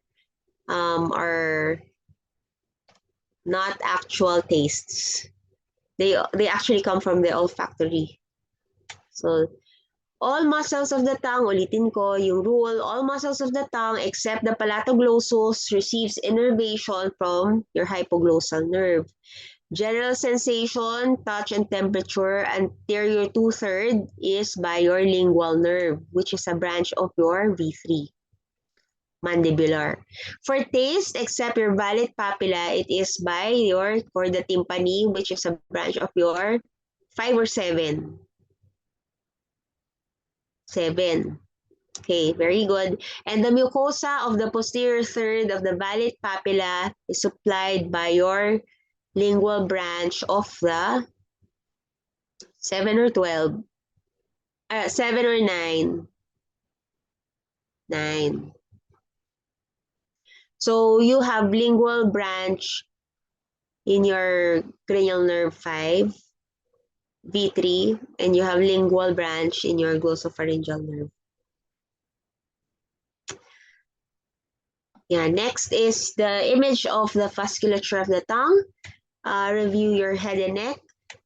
are not actual tastes. They actually come from the olfactory. So, all muscles of the tongue, ulitin ko yung rule, all muscles of the tongue except the palatoglossus receives innervation from your hypoglossal nerve. General sensation, touch, and temperature, anterior two-third is by your lingual nerve, which is a branch of your V3. Mandibular. For taste, except your valid papilla, it is by your chorda tympani, which is a branch of your 5 or 7. 7. Okay, very good. And the mucosa of the posterior third of the valid papilla is supplied by your lingual branch of the 7 or 12. 7 or 9. 9. So you have lingual branch in your cranial nerve 5, V3, and you have lingual branch in your glossopharyngeal nerve. Yeah, next is the image of the vasculature of the tongue. Review your head and neck.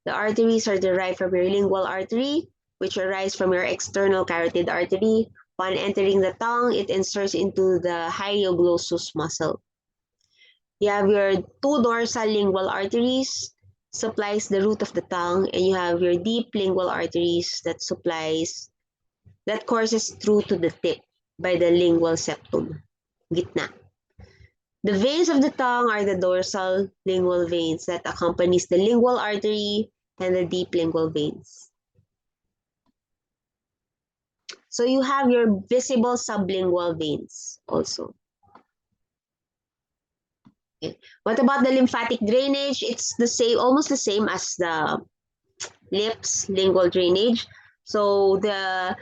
The arteries are derived from your lingual artery, which arise from your external carotid artery. Upon entering the tongue, it inserts into the hyoglossus muscle. You have your 2 dorsal lingual arteries, supplies the root of the tongue, and you have your deep lingual arteries that courses through to the tip by the lingual septum, gitna. The veins of the tongue are the dorsal lingual veins that accompanies the lingual artery and the deep lingual veins. So you have your visible sublingual veins also. Okay. What about the lymphatic drainage? It's the same, almost the same as the lips lingual drainage. So the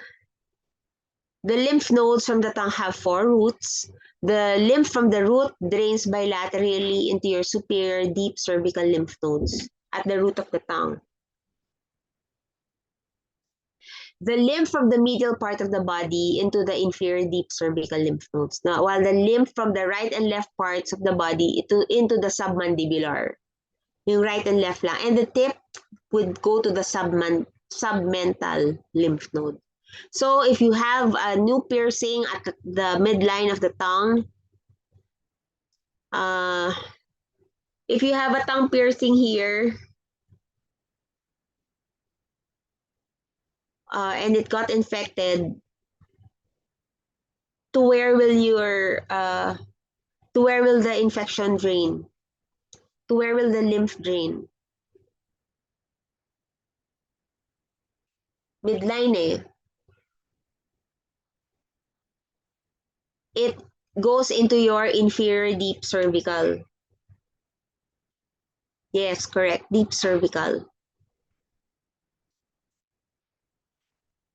lymph nodes from the tongue have 4 roots. The lymph from the root drains bilaterally into your superior deep cervical lymph nodes at the root of the tongue. The lymph from the medial part of the body into the inferior deep cervical lymph nodes. Now, while the lymph from the right and left parts of the body into the submandibular. Yung right and left lang. And the tip would go to the submental lymph node. So if you have a new piercing at the midline of the tongue, if you have a tongue piercing here, and it got infected, to where will the infection drain? To where will the lymph drain? Midline eh. It goes into your inferior deep cervical. Yes, correct. Deep cervical.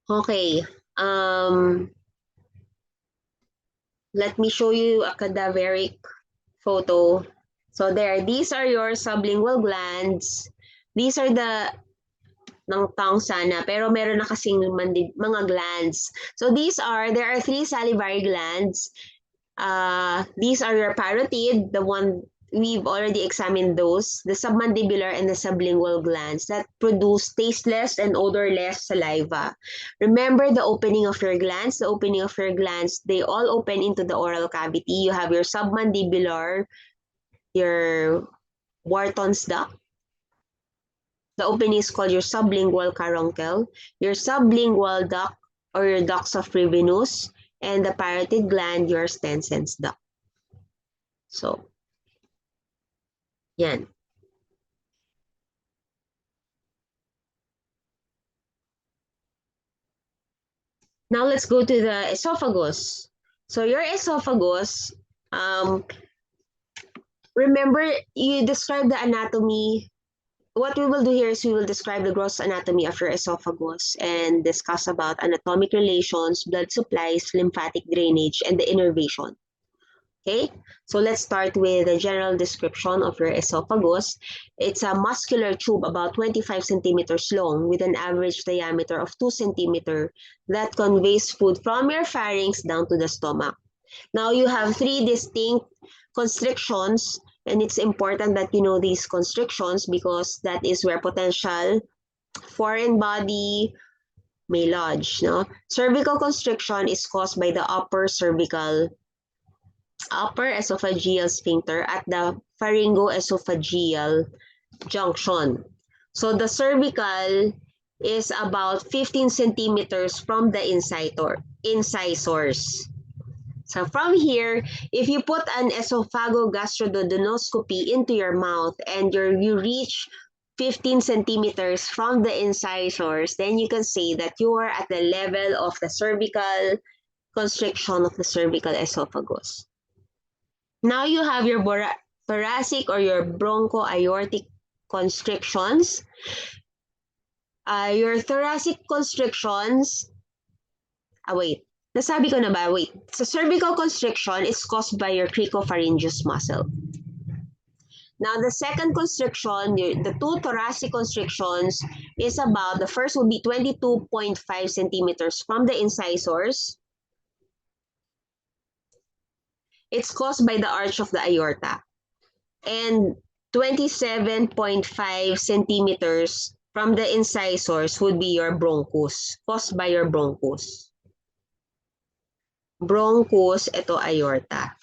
Okay. Let me show you a cadaveric photo. So there, these are your sublingual glands. These are the ng tongue sana, pero meron na kasing mga glands. So there are 3 salivary glands. These are your parotid, the one we've already examined those, the submandibular and the sublingual glands that produce tasteless and odorless saliva. Remember the opening of your glands? The opening of your glands, they all open into the oral cavity. You have your submandibular, your Wharton's duct. The opening is called your sublingual caruncle, your sublingual duct or your ducts of Frivinus, and the parotid gland, your Stensen's duct. So, yan. Now let's go to the esophagus. So your esophagus, remember you describe the anatomy. What we will do here is we will describe the gross anatomy of your esophagus and discuss about anatomic relations, blood supplies, lymphatic drainage, and the innervation. Okay, so let's start with a general description of your esophagus. It's a muscular tube about 25 centimeters long with an average diameter of 2 centimeters that conveys food from your pharynx down to the stomach. Now you have 3 distinct constrictions, and it's important that you know these constrictions because that is where potential foreign body may lodge. No? Cervical constriction is caused by the upper esophageal sphincter at the pharyngoesophageal junction. So the cervical is about 15 centimeters from the incisors. So from here, if you put an esophagogastroduodenoscopy into your mouth and you reach 15 centimeters from the incisors, then you can say that you are at the level of the cervical constriction of the cervical esophagus. Now you have your thoracic or your bronchoaortic constrictions. Your thoracic constrictions, nasabi ko na ba? Wait. So cervical constriction is caused by your cricopharyngeus muscle. Now the second constriction, the 2 thoracic constrictions is about, the first will be 22.5 centimeters from the incisors. It's caused by the arch of the aorta. And 27.5 centimeters from the incisors would be your bronchus, caused by your bronchus. Bronchus, ito aorta.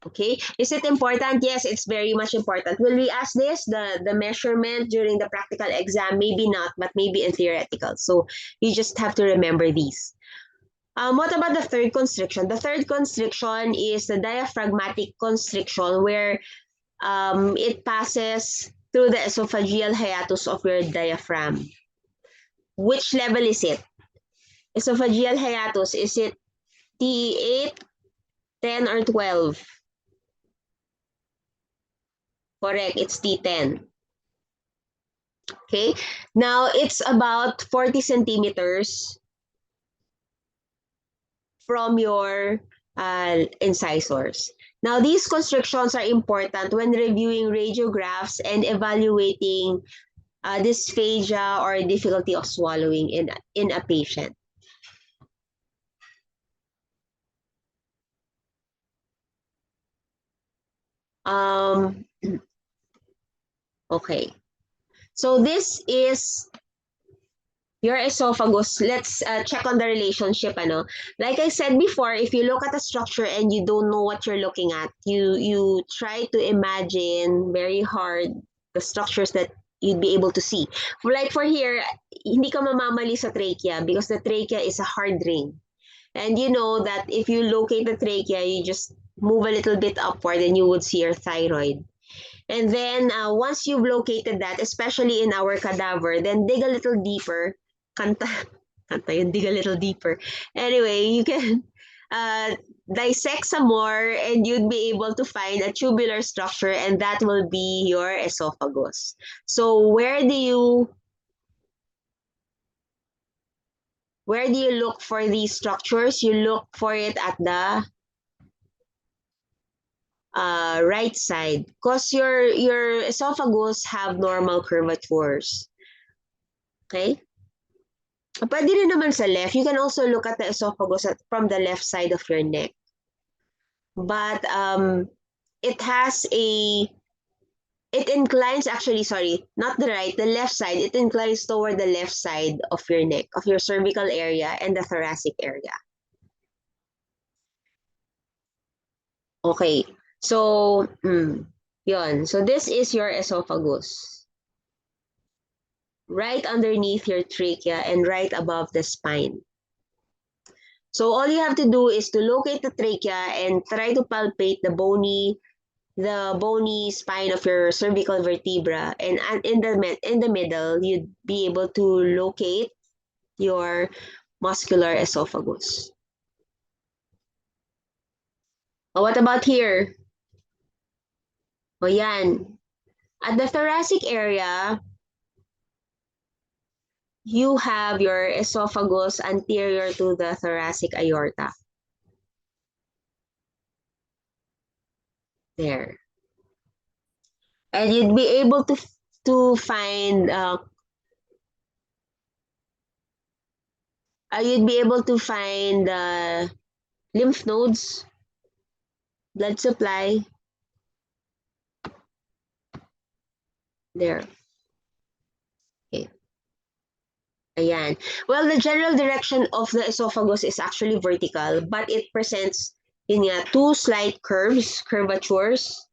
Okay, is it important? Yes, it's very much important. Will we ask this, the measurement during the practical exam? Maybe not, but maybe in theoretical. So you just have to remember these. What about the third constriction? The third constriction is the diaphragmatic constriction where it passes through the esophageal hiatus of your diaphragm. Which level is it? Esophageal hiatus, is it T8, 10, or 12? Correct, it's T10. Okay, now it's about 40 centimeters from your incisors. Now, these constrictions are important when reviewing radiographs and evaluating dysphagia or difficulty of swallowing in a patient. Um, okay. So this is your esophagus. Let's check on the relationship. Ano? Like I said before, if you look at a structure and you don't know what you're looking at, you try to imagine very hard the structures that you'd be able to see. Like for here, hindi ka mamamali sa trachea because the trachea is a hard ring. And you know that if you locate the trachea, you just move a little bit upward and you would see your thyroid. And then once you've located that, especially in our cadaver, then dig a little deeper. Kanta, kanta yun, dig a little deeper. Anyway, you can uh, dissect some more and you'd be able to find a tubular structure and that will be your esophagus. So where do you look for these structures? You look for it at the right side because your esophagus have normal curvatures. Okay? Pwede rin naman sa left. You can also look at the esophagus from the left side of your neck. But it has it inclines actually, sorry, not the right, the left side. It inclines toward the left side of your neck, of your cervical area and the thoracic area. Okay. So, yun. So this is your esophagus. Right underneath your trachea and right above the spine. So all you have to do is to locate the trachea and try to palpate the bony spine of your cervical vertebra, and in the middle you'd be able to locate your muscular esophagus. What about here? O yan. At the thoracic area, you have your esophagus anterior to the thoracic aorta. There. And you'd be able to find you'd be able to find lymph nodes, blood supply. There. Okay. Ayan. Well, the general direction of the esophagus is actually vertical, but it presents two slight curvatures.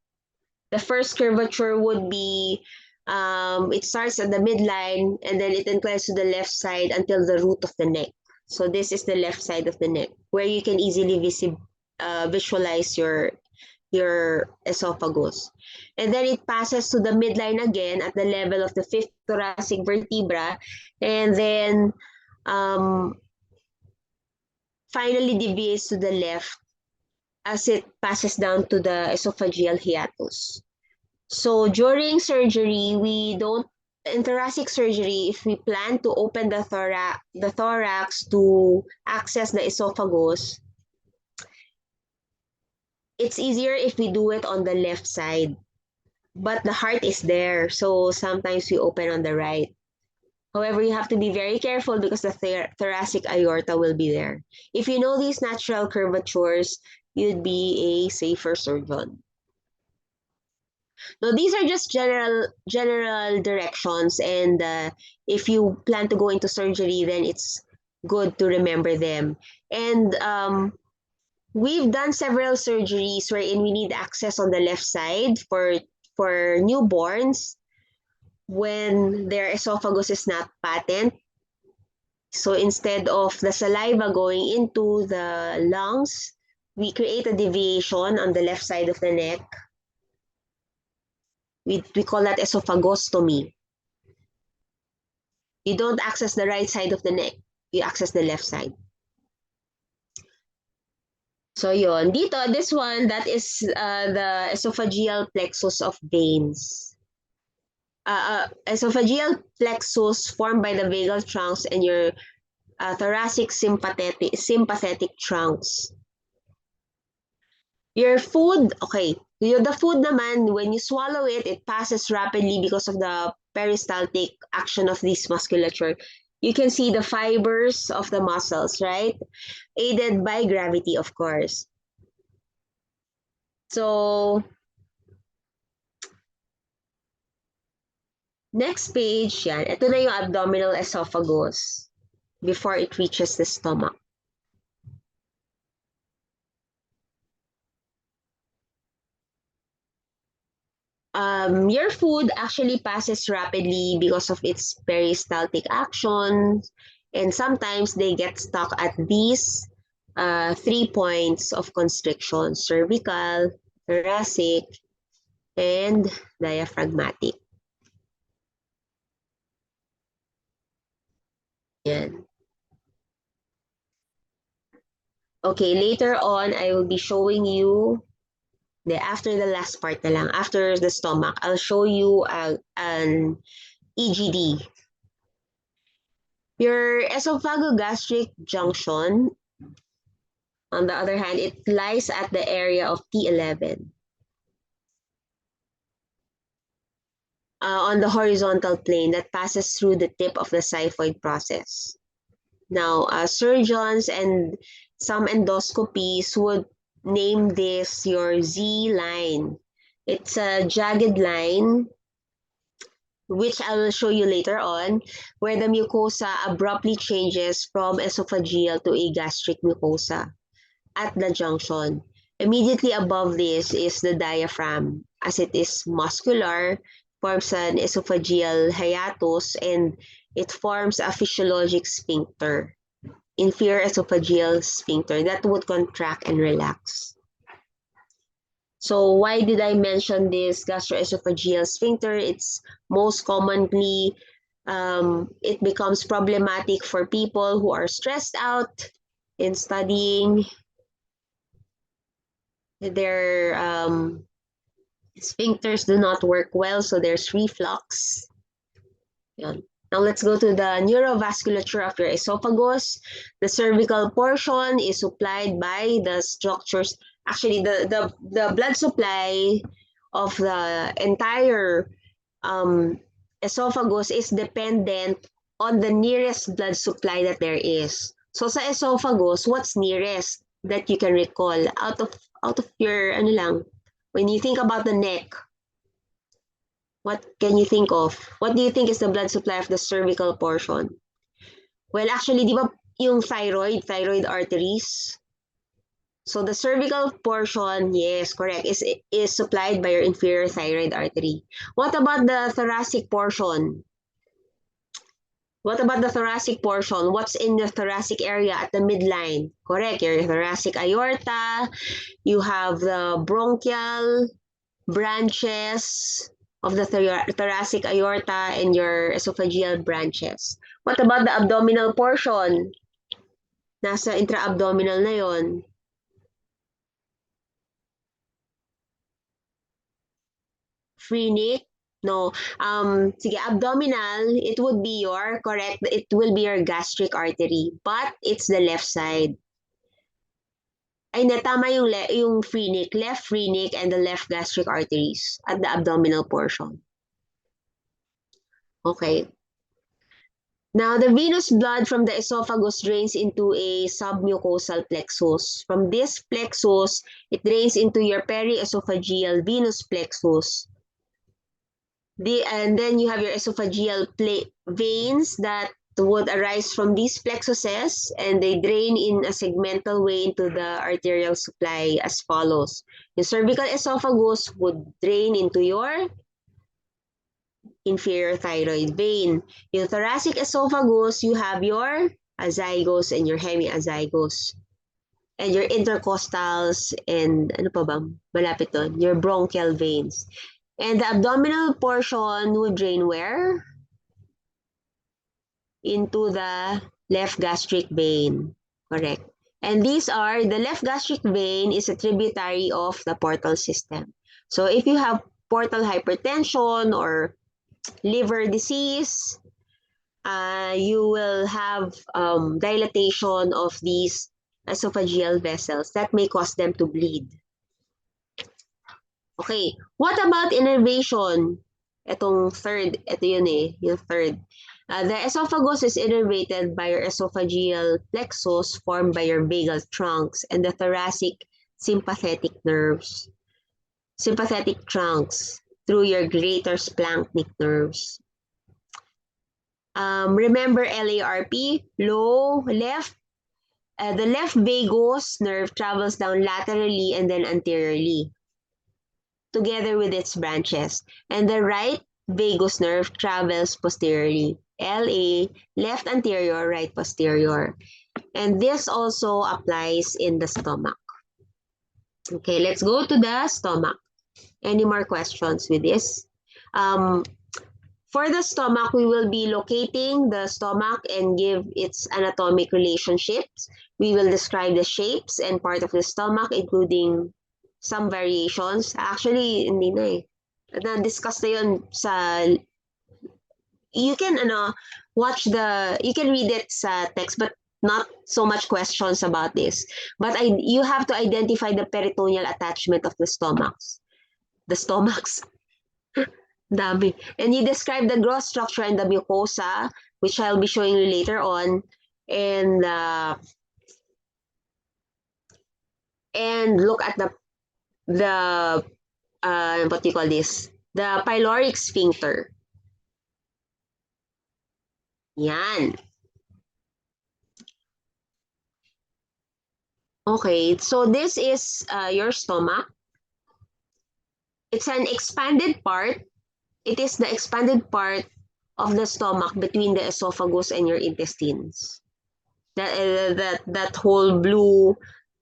The first curvature would be, it starts at the midline and then it inclines to the left side until the root of the neck. So this is the left side of the neck where you can easily visualize your esophagus. And then it passes to the midline again at the level of the fifth thoracic vertebra, and then finally deviates to the left as it passes down to the esophageal hiatus. So during surgery, in thoracic surgery, if we plan to open the thorax to access the esophagus, it's easier if we do it on the left side. But the heart is there, so sometimes we open on the right. However, you have to be very careful because the thoracic aorta will be there. If you know these natural curvatures, you'd be a safer surgeon. Now, these are just general directions, and if you plan to go into surgery, then it's good to remember them. And we've done several surgeries wherein we need access on the left side for newborns when their esophagus is not patent. So instead of the saliva going into the lungs, we create a deviation on the left side of the neck. We call that esophagostomy. You don't access the right side of the neck. You access the left side. So yon. Dito, this one, that is the esophageal plexus of veins. Esophageal plexus formed by the vagal trunks and your thoracic sympathetic trunks. Your food, okay, the food naman, when you swallow it, it passes rapidly because of the peristaltic action of this musculature. You can see the fibers of the muscles, right? Aided by gravity, of course. So, next page, yan. Ito na yung abdominal esophagus before it reaches the stomach. Your food actually passes rapidly because of its peristaltic action, and sometimes they get stuck at these 3 points of constriction: cervical, thoracic, and diaphragmatic. Yan. Okay, later on, I will be showing you, after the last part na lang, after the stomach, I'll show you an EGD. Your esophagogastric junction, on the other hand, it lies at the area of T11 on the horizontal plane that passes through the tip of the xiphoid process. Now, surgeons and some endoscopies would name this your Z line. It's a jagged line, which I will show you later on, where the mucosa abruptly changes from esophageal to a gastric mucosa at the junction. Immediately above this is the diaphragm, as it is muscular, forms an esophageal hiatus, and it forms a physiologic sphincter, inferior esophageal sphincter, that would contract and relax. So why did I mention this gastroesophageal sphincter? It's most commonly, it becomes problematic for people who are stressed out in studying. Their sphincters do not work well, so there's reflux. Yan. Now let's go to the neurovasculature of your esophagus. The cervical portion is supplied by the structures. Actually, the blood supply of the entire esophagus is dependent on the nearest blood supply that there is. So sa esophagus, what's nearest that you can recall out of your ano lang, when you think about the neck? What can you think of? What do you think is the blood supply of the cervical portion? Well, actually, di ba yung thyroid arteries? So the cervical portion, yes, correct, is supplied by your inferior thyroid artery. What about the thoracic portion? What about the thoracic portion? What's in the thoracic area at the midline? Correct, your thoracic aorta. You have the bronchial branches of the thoracic aorta and your esophageal branches. What about the abdominal portion? Nasa intra-abdominal na yon. Phrenic? No. Sige, abdominal, it would be your, correct, it will be your gastric artery, but it's the left side. Ay, natama yung phrenic, left phrenic and the left gastric arteries at the abdominal portion. Okay. Now, the venous blood from the esophagus drains into a submucosal plexus. From this plexus, it drains into your periesophageal venous plexus. And then you have your esophageal veins that would arise from these plexuses, and they drain in a segmental way into the arterial supply as follows. The cervical esophagus would drain into your inferior thyroid vein. Yung thoracic esophagus, you have your azygos and your hemiazygos. And your intercostals and ano pa ba? Malapit doon. Your bronchial veins. And the abdominal portion would drain where? Into the left gastric vein. Correct. And the left gastric vein is a tributary of the portal system. So if you have portal hypertension or liver disease, you will have dilatation of these esophageal vessels that may cause them to bleed. Okay, what about innervation? Ito yun yung third. The esophagus is innervated by your esophageal plexus formed by your vagal trunks and the thoracic sympathetic nerves. Sympathetic trunks through your greater splanchnic nerves. Remember LARP, low, left. The left vagus nerve travels down laterally and then anteriorly, together with its branches. And the right vagus nerve travels posteriorly. LA, left anterior, right posterior. And this also applies in the stomach. Okay, let's go to the stomach. Any more questions with this? For the stomach, we will be locating the stomach and give its anatomic relationships. We will describe the shapes and part of the stomach, including some variations. Actually, hindi na eh. Na-discuss na yun sa... You can you can read it sa text, but not so much questions about this. But you have to identify the peritoneal attachment of the stomachs. The stomachs. Dami. And you describe the gross structure and the mucosa, which I'll be showing you later on. And look at the what do you call this? The pyloric sphincter. Yan. Okay, so this is your stomach. It's an expanded part. It is the expanded part of the stomach between the esophagus and your intestines. That whole blue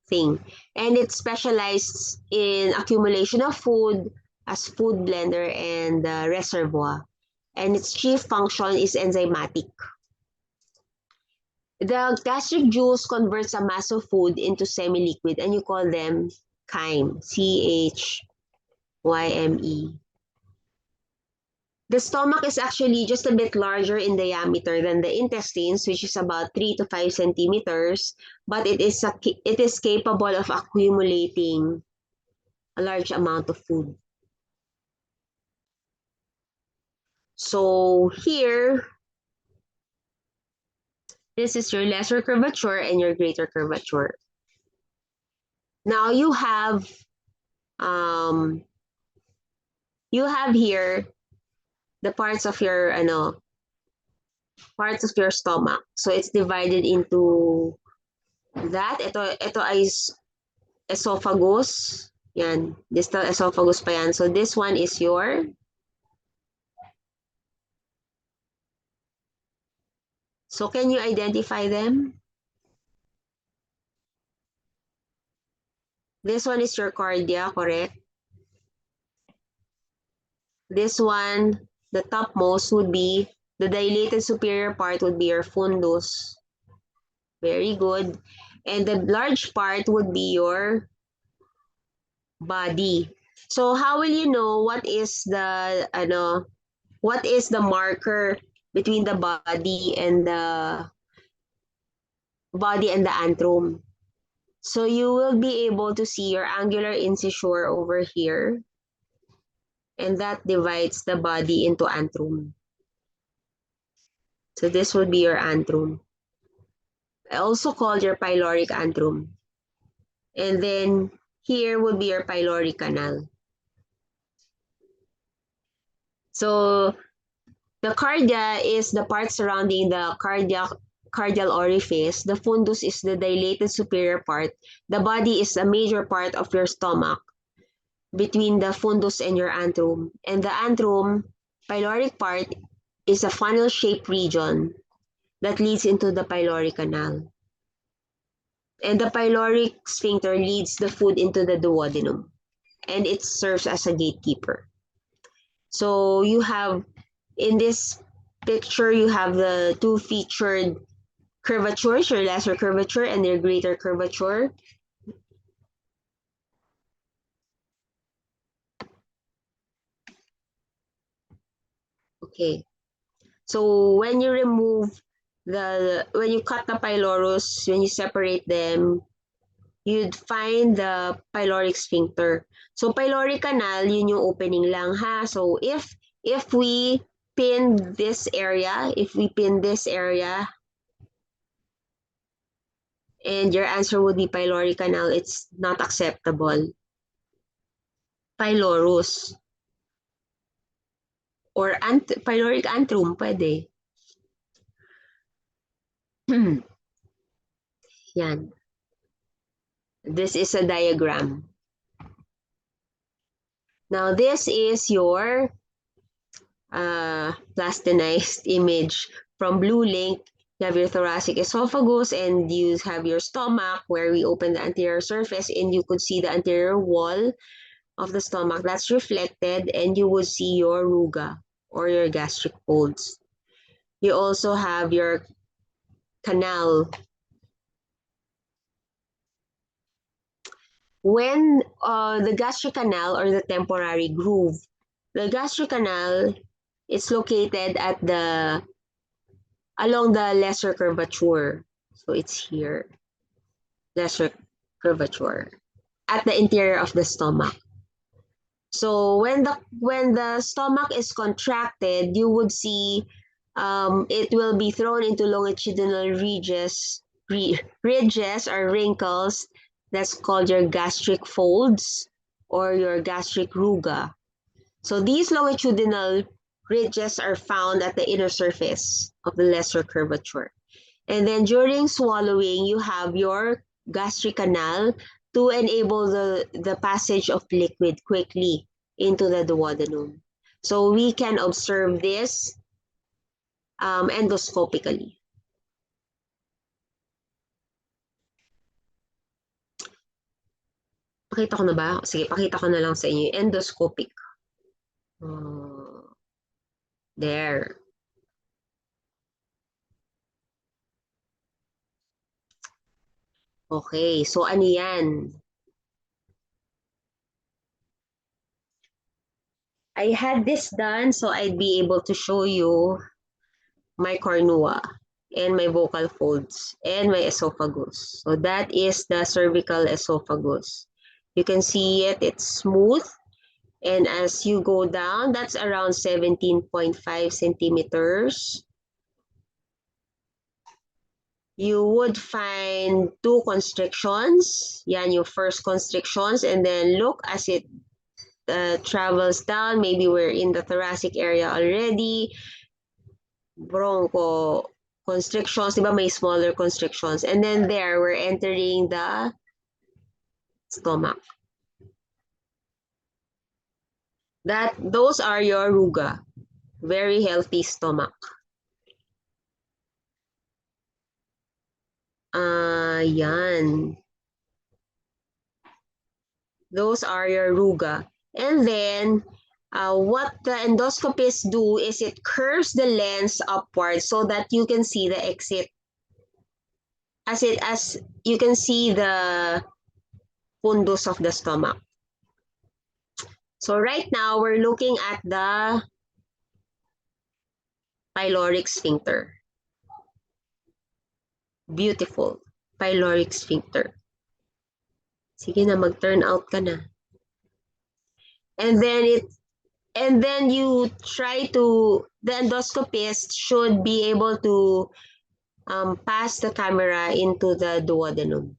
thing. And it's specialized in accumulation of food as food blender and reservoir. And its chief function is enzymatic. The gastric juice converts a mass of food into semi-liquid and you call them chyme, C-H-Y-M-E. The stomach is actually just a bit larger in diameter than the intestines, which is about 3 to 5 centimeters, but it is capable of accumulating a large amount of food. So here, this is your lesser curvature and your greater curvature. Now you have here the parts of your stomach. So it's divided into that. Ito ay esophagus. Yan, distal esophagus pa yan. So this one is your So can you identify them? This one is your cardia, correct? This one, the topmost would be, the dilated superior part would be your fundus. Very good. And the large part would be your body. So how will you know what is the marker between the body and the antrum? So you will be able to see your angular incisure over here, and that divides the body into antrum. So this would be your antrum. Also called your pyloric antrum. And then here would be your pyloric canal. So the cardia is the part surrounding the cardial orifice. The fundus is the dilated superior part. The body is a major part of your stomach between the fundus and your antrum. And the antrum, pyloric part, is a funnel-shaped region that leads into the pyloric canal. And the pyloric sphincter leads the food into the duodenum. And it serves as a gatekeeper. So you have, in this picture, you have the two featured curvatures, your lesser curvature and your greater curvature. Okay. So when you remove when you cut the pylorus, when you separate them, you'd find the pyloric sphincter. So pyloric canal, yun yung opening lang ha. So if we pin this area, and your answer would be pyloric canal, it's not acceptable. Pylorus or pyloric antrum, pwede. Yan. This is a diagram. Now, this is your plastinized image from Blue Link. You have your thoracic esophagus and you have your stomach where we open the anterior surface and you could see the anterior wall of the stomach. That's reflected and you would see your ruga or your gastric folds. You also have your canal. When the gastric canal or the temporary groove, the gastric canal is located at along the lesser curvature. So it's here, lesser curvature, at the interior of the stomach. So when the stomach is contracted, you would see it will be thrown into longitudinal ridges or wrinkles. That's called your gastric folds or your gastric ruga. So these longitudinal ridges are found at the inner surface of the lesser curvature. And then during swallowing, you have your gastric canal to enable the passage of liquid quickly into the duodenum. So we can observe this endoscopically. Pakita ko na ba? Sige, pakita ko na lang sa inyo. Endoscopic. There. Okay, so ano yan? I had this done so I'd be able to show you my cornua and my vocal folds and my esophagus. So that is the cervical esophagus. You can see it, it's smooth. And as you go down, that's around 17.5 centimeters. You would find two constrictions. Yan yung first constrictions. And then look as it travels down. Maybe we're in the thoracic area already. Broncho constrictions, di ba may smaller constrictions. And then there, we're entering the stomach. Those are your ruga. Very healthy stomach. Yan. Those are your ruga. And then, what the endoscopists do is it curves the lens upward so that you can see the exit. As you can see the fundus of the stomach. So right now, we're looking at the pyloric sphincter. Beautiful. Pyloric sphincter. Sige na, mag-turn out ka na. And then you try to, the endoscopist should be able to pass the camera into the duodenum.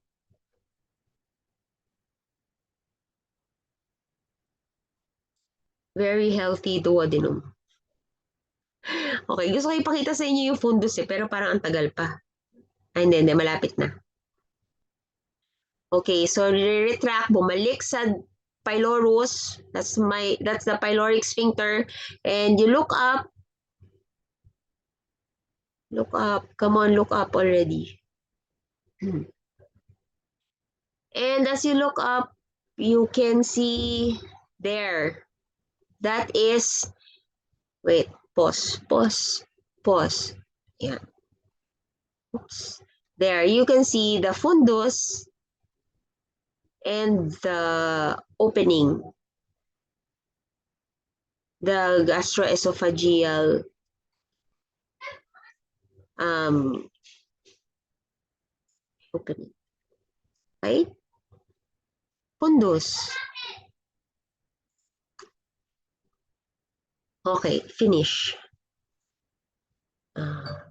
Very healthy duodenum. Okay, gusto ko ipakita sa inyo yung fundus pero parang ang tagal pa. Ay, hindi, malapit na. Okay, so retract, bumalik sa pylorus. That's the pyloric sphincter. And you look up. Look up. Come on, look up already. And as you look up, you can see there. That is, wait, pause. Yeah. Oops. There, you can see the fundus and the opening, the gastroesophageal um, opening, right? Fundus. Okay, finish. Uh,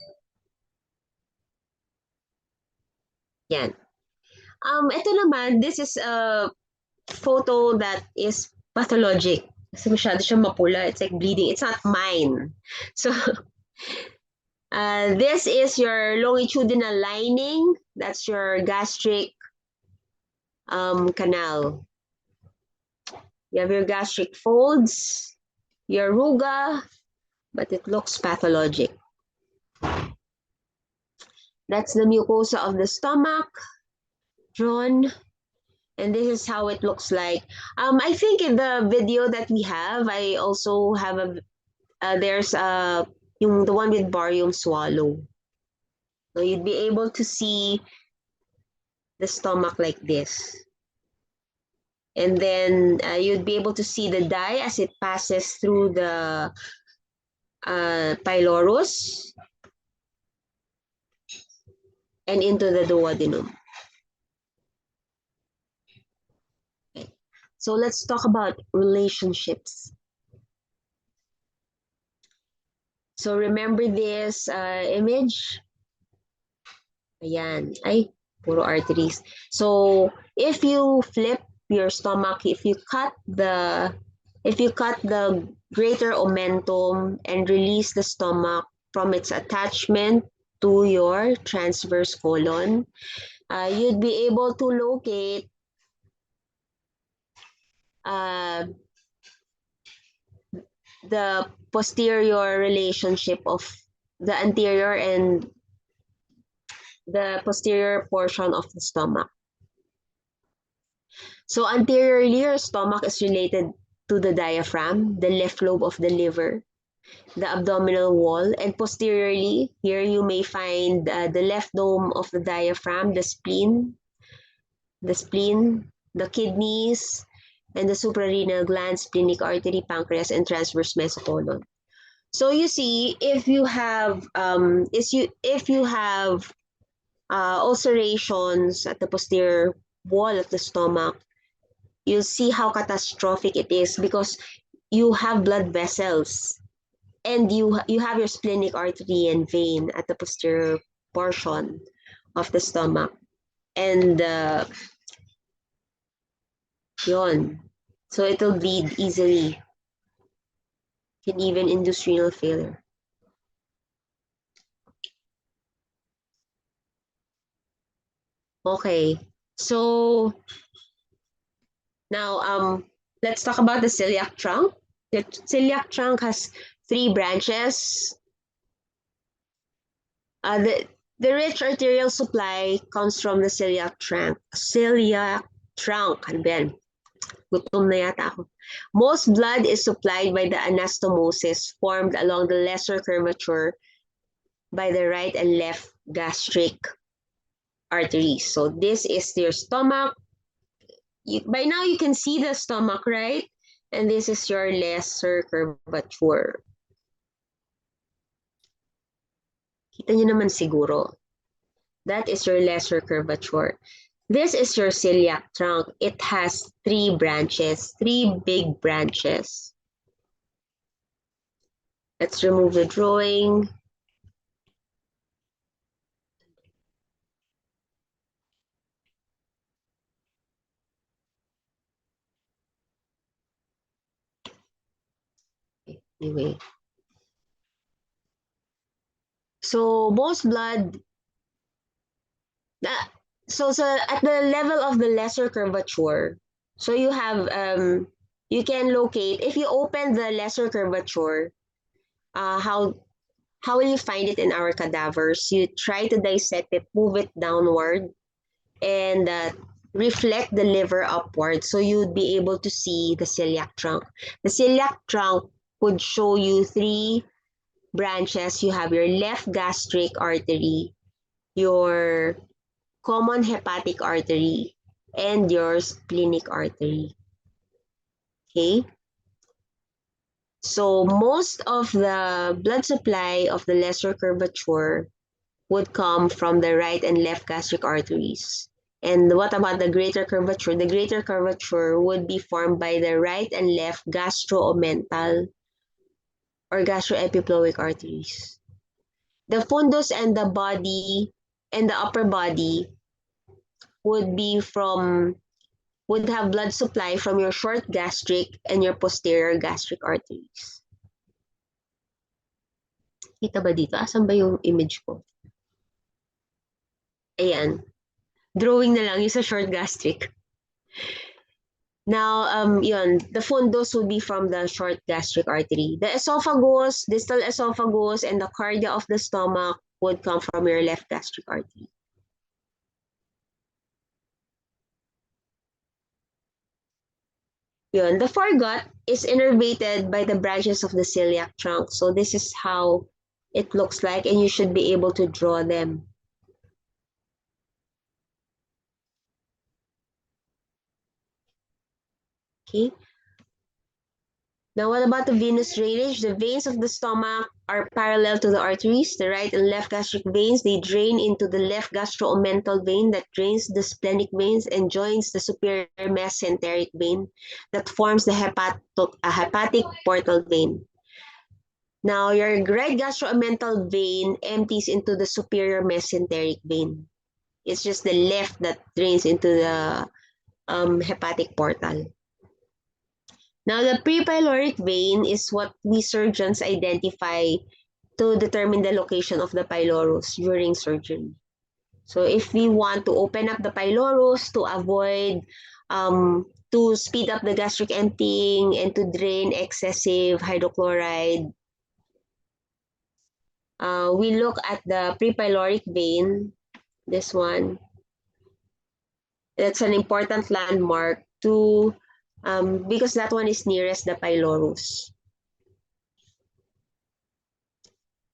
yan. Ito naman, this is a photo that is pathologic. Kasi masyado siya mapula. It's like bleeding. It's not mine. So, this is your longitudinal lining. That's your gastric canal. You have your gastric folds, your ruga, but it looks pathologic. That's the mucosa of the stomach drawn. And this is how it looks like. I think in the video that we have, I also have there's the one with barium swallow. So you'd be able to see the stomach like this. And then you'd be able to see the dye as it passes through the pylorus and into the duodenum. Okay. So let's talk about relationships. So remember this image? Ayan. Ay, puro arteries. So if you flip your stomach, if you cut the greater omentum and release the stomach from its attachment to your transverse colon, you'd be able to locate the posterior relationship of the anterior and the posterior portion of the stomach. So anteriorly, your stomach is related to the diaphragm, the left lobe of the liver, the abdominal wall, and posteriorly, here you may find the left dome of the diaphragm, the kidneys, and the suprarenal glands, splenic artery, pancreas, and transverse mesocolon. So you see, if you have ulcerations at the posterior wall of the stomach, you'll see how catastrophic it is because you have blood vessels and you have your splenic artery and vein at the posterior portion of the stomach. And yun. So it'll bleed easily. Can even induce renal failure. Okay. So now let's talk about the celiac trunk. The celiac trunk has 3 branches. The rich arterial supply comes from the celiac trunk. Ano ba yan? Gutom na yata ako. Most blood is supplied by the anastomosis formed along the lesser curvature by the right and left gastric arteries. So this is your stomach. By now you can see the stomach, right? And this is your lesser curvature. Kita nyo naman siguro. That is your lesser curvature. This is your celiac trunk. It has 3 branches, 3 big branches. Let's remove the drawing. Anyway. So most blood, so at the level of the lesser curvature, so you have, you can locate, if you open the lesser curvature, how How will you find it in our cadavers? You try to dissect it, move it downward, and reflect the liver upward so you'd be able to see the celiac trunk. The celiac trunk would show you three branches. You have your left gastric artery, your common hepatic artery, and your splenic artery. Okay? So most of the blood supply of the lesser curvature would come from the right and left gastric arteries. And what about the greater curvature? The greater curvature would be formed by the right and left gastroomental or gastroepiploic arteries. The fundus and the body and the upper body would be from would have blood supply from your short gastric and your posterior gastric arteries. Kita ba dito? Asan ba yung image ko? Ayan. Drawing na lang yung sa short gastric. Now, yun, the fundus would be from the short gastric artery. The esophagus, distal esophagus, and the cardia of the stomach would come from your left gastric artery. Yun, the foregut is innervated by the branches of the celiac trunk. So this is how it looks like, and you should be able to draw them. Okay. Now, what about the venous drainage? The veins of the stomach are parallel to the arteries. The right and left gastric veins, they drain into the left gastroomental vein that drains the splenic veins and joins the superior mesenteric vein that forms the hepatic portal vein. Now, your right gastroomental vein empties into the superior mesenteric vein. It's just the left that drains into the hepatic portal. Now, the prepyloric vein is what we surgeons identify to determine the location of the pylorus during surgery. So if we want to open up the pylorus to avoid, to speed up the gastric emptying and to drain excessive hydrochloride, we look at the prepyloric vein, this one. That's an important landmark to because that one is nearest the pylorus.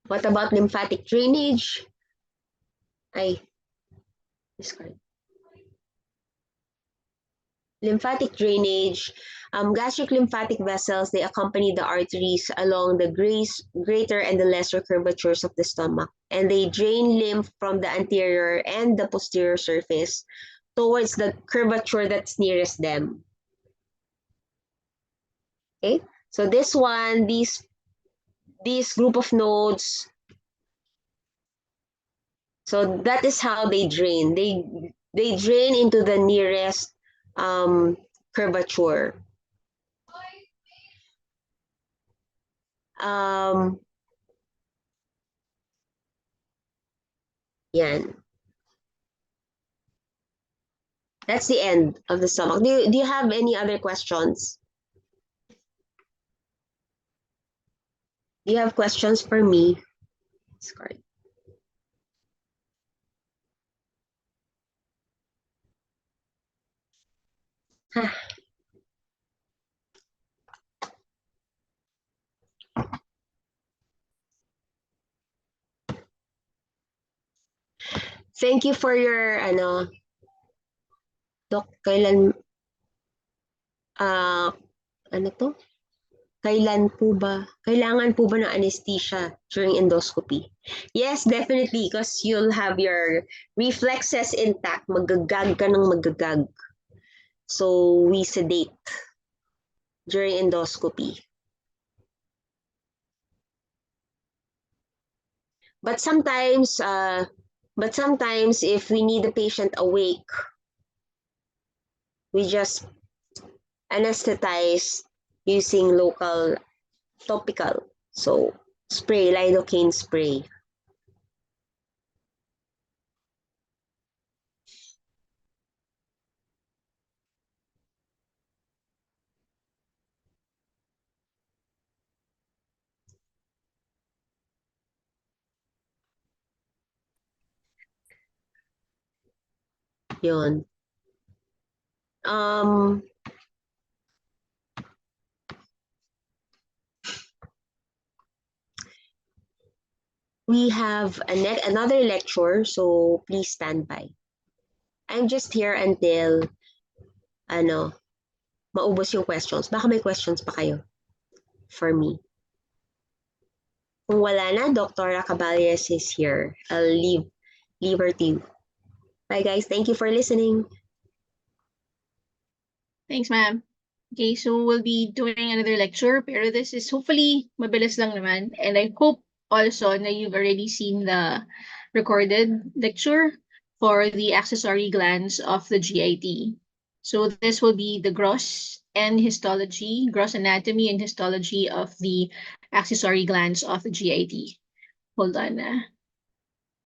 What about lymphatic drainage? Ay, discard. Lymphatic drainage, gastric lymphatic vessels, they accompany the arteries along the greater and the lesser curvatures of the stomach. And they drain lymph from the anterior and the posterior surface towards the curvature that's nearest them. Okay, so this one, these group of nodes, so that is how they drain. They drain into the nearest curvature. Yan. That's the end of the stomach. Do you have any other questions? Do you have questions for me? Discard. Thank you for your Dok, uh, ano to? Kailangan po ba ng anesthesia during endoscopy? Yes, definitely, because you'll have your reflexes intact. Magagag ka ng magagag. So, we sedate during endoscopy. But sometimes if we need the patient awake, we just anesthetize using local topical. So, spray, lidocaine spray. Yun. Um, we have another lecture, so please stand by. I'm just here until ano, maubos yung questions. Baka may questions pa kayo for me. Kung wala na, Dr. Caballes is here. I'll leave her to you. Bye guys. Thank you for listening. Thanks, ma'am. Okay, so we'll be doing another lecture, pero this is hopefully mabilis lang naman. And I hope also na you've already seen the recorded lecture for the accessory glands of the GIT. So this will be the gross anatomy and histology of the accessory glands of the GIT. Hold on.